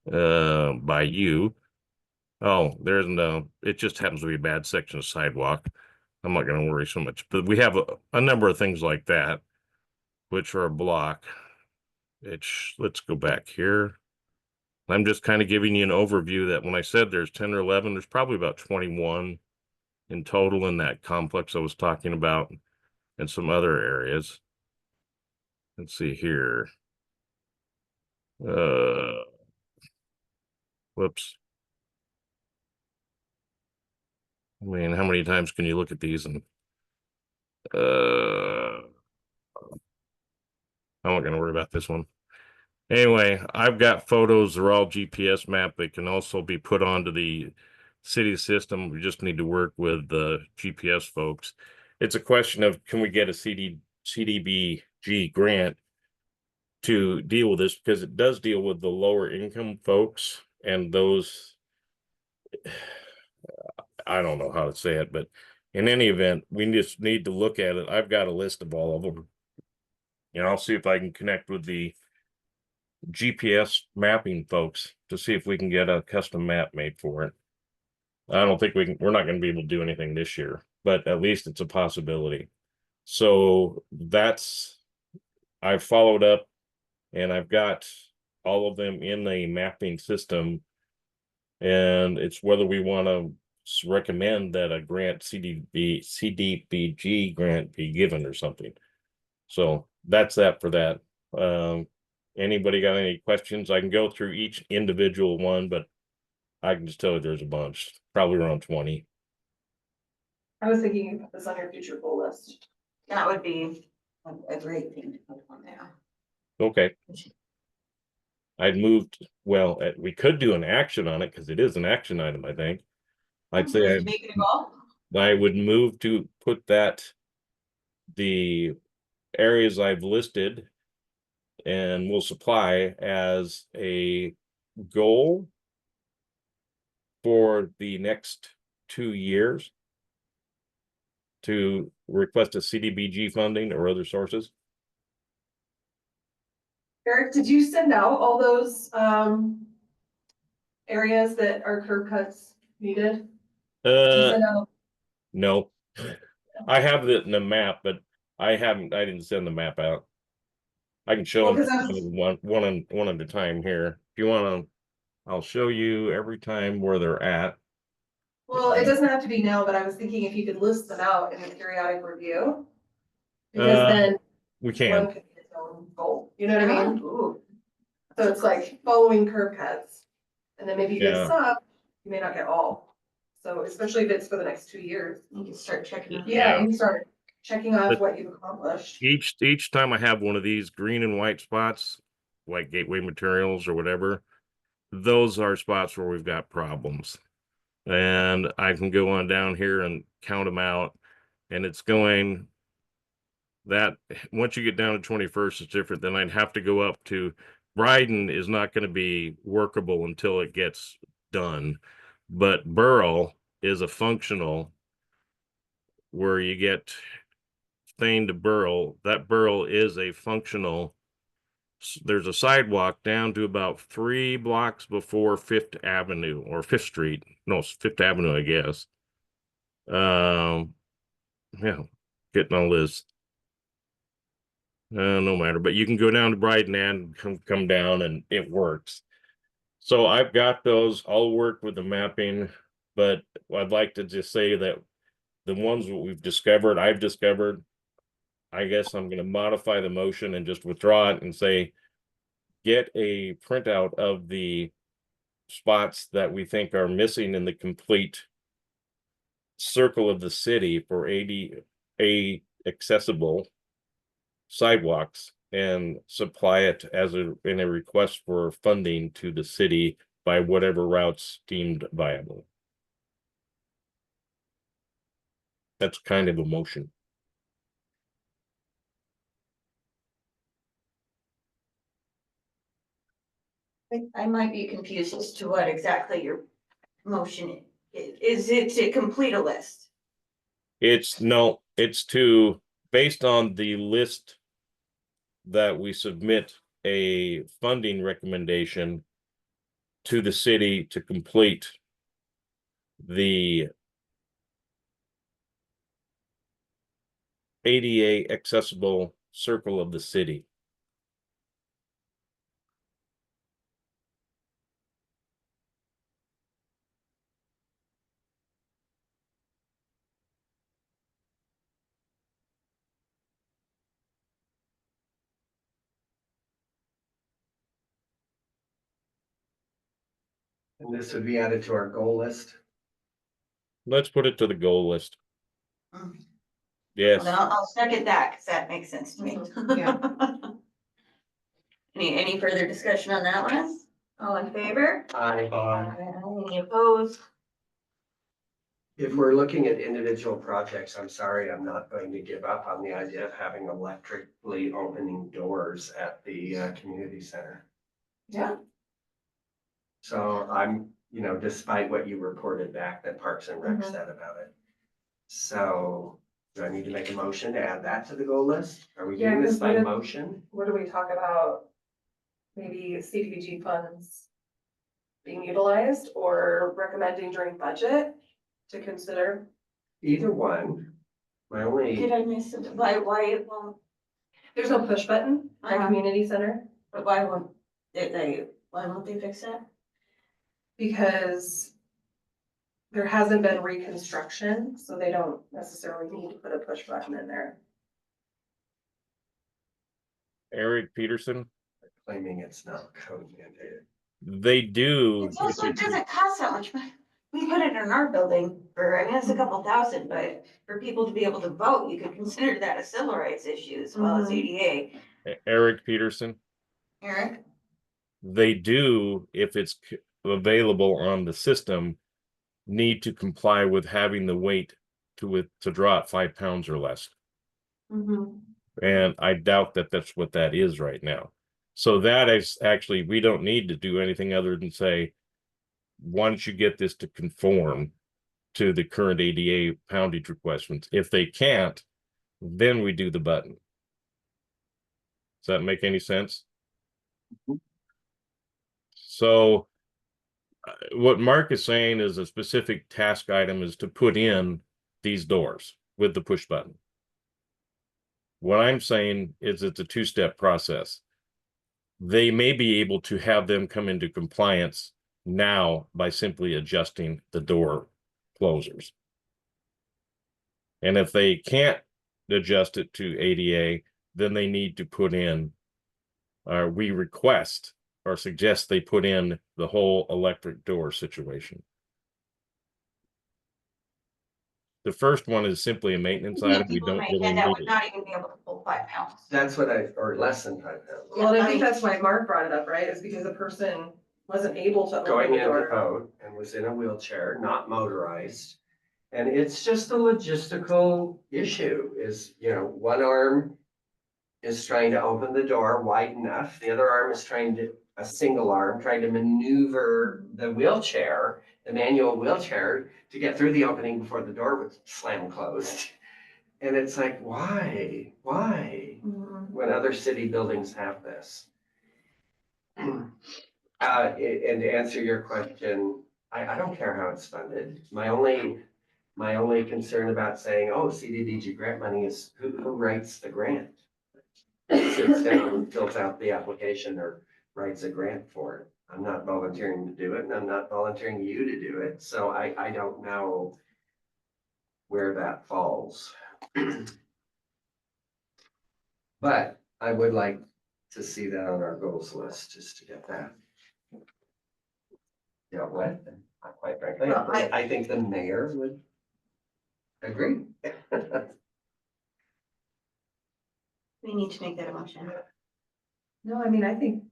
by you. Oh, there's no, it just happens to be a bad section of sidewalk. I'm not going to worry so much, but we have a number of things like that, which are a block. Let's go back here. I'm just kind of giving you an overview that when I said there's 10 or 11, there's probably about 21 in total in that complex I was talking about, and some other areas. Let's see here. Whoops. I mean, how many times can you look at these and I'm not going to worry about this one. Anyway, I've got photos. They're all GPS mapped. They can also be put onto the city system. We just need to work with the GPS folks. It's a question of, can we get a CDBG grant to deal with this, because it does deal with the lower income folks and those I don't know how to say it, but in any event, we just need to look at it. I've got a list of all of them. And I'll see if I can connect with the GPS mapping folks to see if we can get a custom map made for it. I don't think we're not gonna be able to do anything this year, but at least it's a possibility. So I've followed up and I've got all of them in a mapping system. And it's whether we want to recommend that a grant CDBG grant be given or something. So that's that for that. Anybody got any questions? I can go through each individual one, but I can just tell you there's a bunch, probably around 20. I was thinking you put this on your future goal list. That would be a great thing to put on there. Okay. I'd moved, well, we could do an action on it because it is an action item, I think. I'd say Let's make it evolve. I would move to put the areas I've listed and will supply as a goal for the next 2 years to request a CDBG funding or other sources. Eric, did you send out all those, areas that are curb cuts needed? Did you send out? No, I have it in the map, but I didn't send the map out. I can show Well, them 'cause I was- one at a time here. If you want to, I'll show you every time where they're at. Well, it doesn't have to be now, but I was thinking if you could list them out in a periodic review. Because then We one can. could be its own goal, you know what I mean? Ooh, So it's like following curb cuts. And then maybe you get Yeah. some, you may not get all. So especially if it's for the next 2 years. you can start checking. off. Yeah, you start checking off But- what you've accomplished. Each time I have one of these green and white spots, like gateway materials or whatever, those are spots where we've got problems. And I can go on down here and count them out. And it's going that once you get down to 21st, it's different. Then I'd have to go up to Bryden is not going to be workable until it gets done. But Burl is a functional where you get Thane to Burl. That Burl is a functional. There's a sidewalk down to about 3 blocks before Fifth Avenue or Fifth Street. No, it's Fifth Avenue, I guess. Yeah, getting all this. No matter, but you can go down to Brighton and come down and it works. So I've got those. I'll work with the mapping, but I'd like to just say that the ones that I've discovered, I guess I'm going to modify the motion and just withdraw it and say, get a printout of the spots that we think are missing in the complete circle of the city for ADA accessible sidewalks and supply it in a request for funding to the city by whatever routes deemed viable. That's kind of a motion. I might be confused as to what exactly your motion is. Is it to complete a list? It's based on the list that we submit a funding recommendation to the city to complete the ADA accessible circle of the city. And this would be added to our goal list. Let's put it to the goal list. Mm. Yes. Well, then I'll second that because that makes sense to me. Yeah. Any further discussion on that one? All in favor? Any opposed? If we're looking at individual projects, I'm sorry, I'm not going to give up on the idea of having electrically opening doors at the community center. Yeah. So I'm you know, despite what you reported back that Parks and Rec Mhm. said about it. So do I need to make a motion to add that to the goal list? Are we Yeah, doing this 'cause by what if- motion? What do we talk about? Maybe CDBG funds being utilized or recommending during budget to consider? Either one. My Did only, I miss it? Well, There's no push button at Uh-huh. community center but why won't they fix that? because there hasn't been reconstruction, so they don't necessarily need to put a push button in there. Eric Peterson, claiming it's not code mandated. they do. It's also, it doesn't cost that much, but we put it in our building for, I mean, it's a couple thousand, but for people to be able to vote, you could consider that a civil rights issue as well as ADA. Eric Peterson, Eric? they do, if it's available on the system, need to comply with having the weight to draw it 5 pounds or less. And I doubt that that's what that is right now. So that is actually, we don't need to do anything other than say, once you get this to conform to the current ADA poundage requirements, if they can't, then we do the button. Does that make any sense? So what Mark is saying is a specific task item is to put in these doors with the push button. What I'm saying is it's a two-step process. They may be able to have them come into compliance now by simply adjusting the door closers. And if they can't adjust it to ADA, then they need to put in, we request or suggest they put in the whole electric door situation. The first one is simply a maintenance item. We People in don't my really head that need would it. not even be able to pull 5 pounds. That's what or less than 5 pounds. Well, and I think that's why Mark brought it up, right, is because the person wasn't able to Going open the into door. vote and was in a wheelchair, not motorized. And it's just a logistical issue is, you know, one arm is trying to open the door wide enough. The other arm is a single arm, trying to maneuver the wheelchair, the manual wheelchair to get through the opening before the door would slam closed. And it's like, why? When other city buildings have this? And to answer your question, I don't care how it's funded. My only concern about saying, oh, CDBG grant money is who writes the grant? Sits down and fills out the application or writes a grant for it. I'm not volunteering to do it and I'm not volunteering you to do it. So I don't know where that falls. But I would like to see that on our goals list, just to get that dealt with. And quite frankly, Well, I think the mayor would agree. We need to make that a motion. No, I mean, I think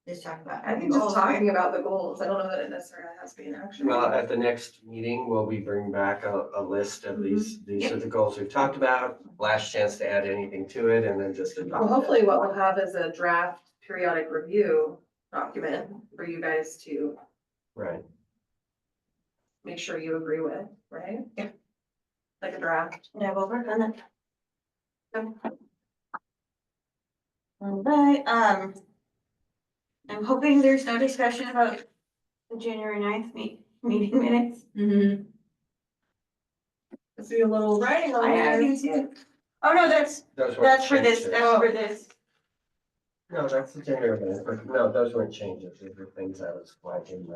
Just talk about. just talking about the goals, I don't know that it necessarily has to be an action. Well, at the next meeting, will we bring back a list of these are the goals we've talked about, last chance to add anything to it, and then just adopt Well, it. hopefully what we'll have is a draft periodic review document for you guys to Right. make sure you agree with, right? Yeah. Like a draft. Yeah, we'll work on it. All right, I'm hoping there's no discussion about the January 9th meeting minutes. See a little writing on I there. do too. Oh, no, that's Those weren't for this, changes. that's for this. No, that's the January minute, but no, those weren't changes, those were things I was flagging.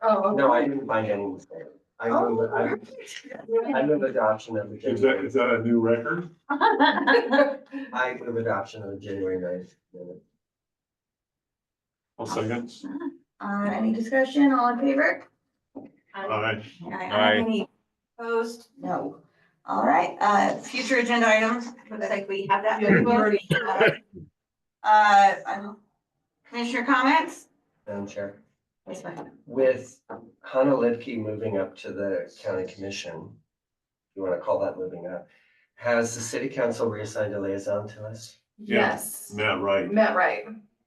Oh, okay. No, I didn't find any mistake. I move adoption of the Is January, that a new record? I move adoption of the January 9th minute. I'll second. Any discussion, all in favor? Aye. Aye. Any opposed? No. All right, future agenda items, looks like we have that. Yeah, we already- Commissioner comments? Madam Chair. Yes, ma'am. With Hannah Lidke moving up to the county commission, you want to call that moving up, has the city council reassigned a liaison to us? Yes, Matt Wright. Matt Wright.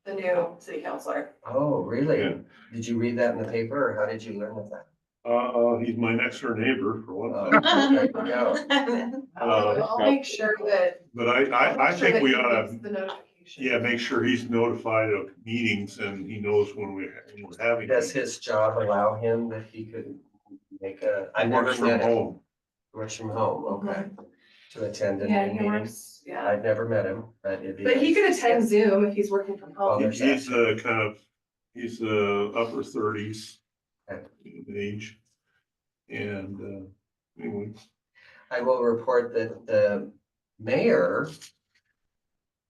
the new city councilor. Oh, Yeah. really? Did you read that in the paper, or how did you learn of that? He's my next door neighbor for one Oh, thing. there you go. I'll make sure that. But I'll I make sure think that we he ought gets to, the notification. yeah, make sure he's notified of meetings and he knows when we're having. Does meetings. his job allow him that he could make a, I He never works from met him. home. Works from home, okay. To attend a Yeah, new he meeting. works, yeah. I've never met him, but it'd be. But he could nice. attend Zoom if he's working from Oh, home. there's He's he's upper thirties Okay. age. And, anyway, I will report that the mayor,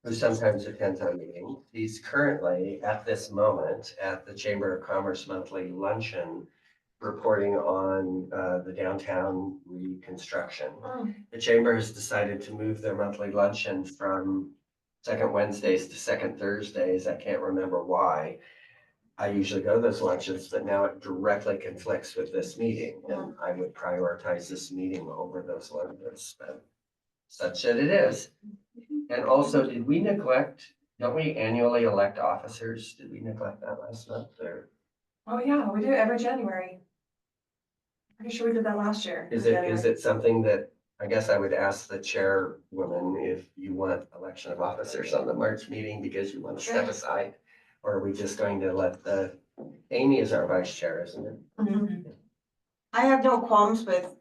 who sometimes attends our meeting, he's currently at this moment at the Chamber of Commerce monthly luncheon reporting on the downtown reconstruction. Oh. The chamber has decided to move their monthly luncheon from second Wednesdays to second Thursdays. I can't remember why. I usually go to those luncheons, but now it directly conflicts with this meeting, and I would prioritize this meeting over those luncheons, but such that it is. And also, did we neglect, don't we annually elect officers? Did we neglect that last month, or Oh, yeah, we do it every January. Pretty sure we did that last year. is it something that, I guess I would ask the chairwoman if you want election of officers on the March meeting because you want to step aside? Or are we just going to let Amy is our vice chair, isn't it? I have no qualms with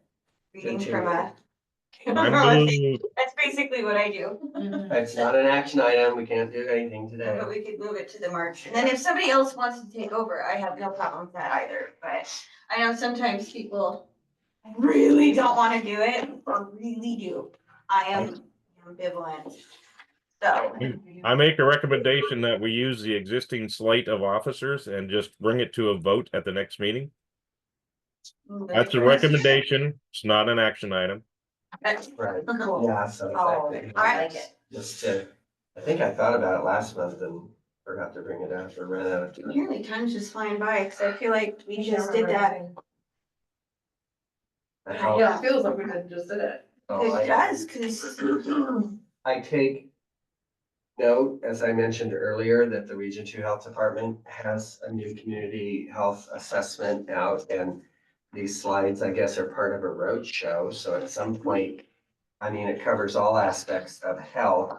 reading Good from a. I move, That's basically what I do. It's not an action item. We can't do anything today. But we could move it to the March. And then if somebody else wants to take over, I have no problem with that either. But I know sometimes people really don't want to do it or really do. I am ambivalent. So. I make a recommendation that we use the existing slate of officers and just bring it to a vote at the next meeting. That's a recommendation. It's not an action item. Right, Cool. yeah, so. Oh, that could be I like it. Just to, I think I thought about it last month and forgot to bring it up or ran out of time. Apparently time's just flying by because I feel like we just did that. Yeah, it feels like we just did it. It does, cause. I take note, as I mentioned earlier, that the Region 2 Health Department has a new community health assessment out, and these slides, I guess, are part of a roadshow. So at some point, I mean, it covers all aspects of health.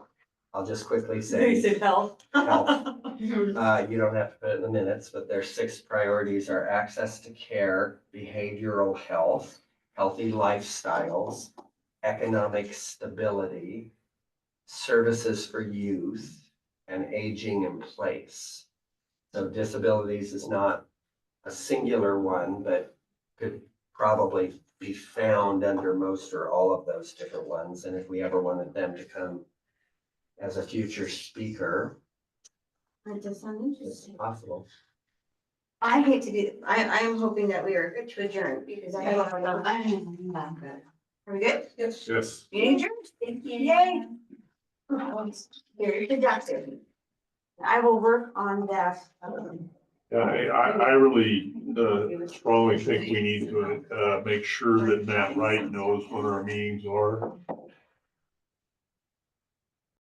I'll just quickly say. health. Health. You don't have to put it in the minutes, but their 6 priorities are access to care, behavioral health, healthy lifestyles, economic stability, services for youth, and aging in place. So disabilities is not a singular one, but could probably be found under most or all of those different ones. And if we ever wanted them to come as a future speaker, That does sound it's interesting. possible. I hate to do, I am hoping that we are good to adjourn because I have. I'm good. Are we good? yes. Meeting adjourned. Thank you. Yay. Very productive. I will work on that. Yeah, I really strongly think we need to make sure that Matt Wright knows when our meetings are.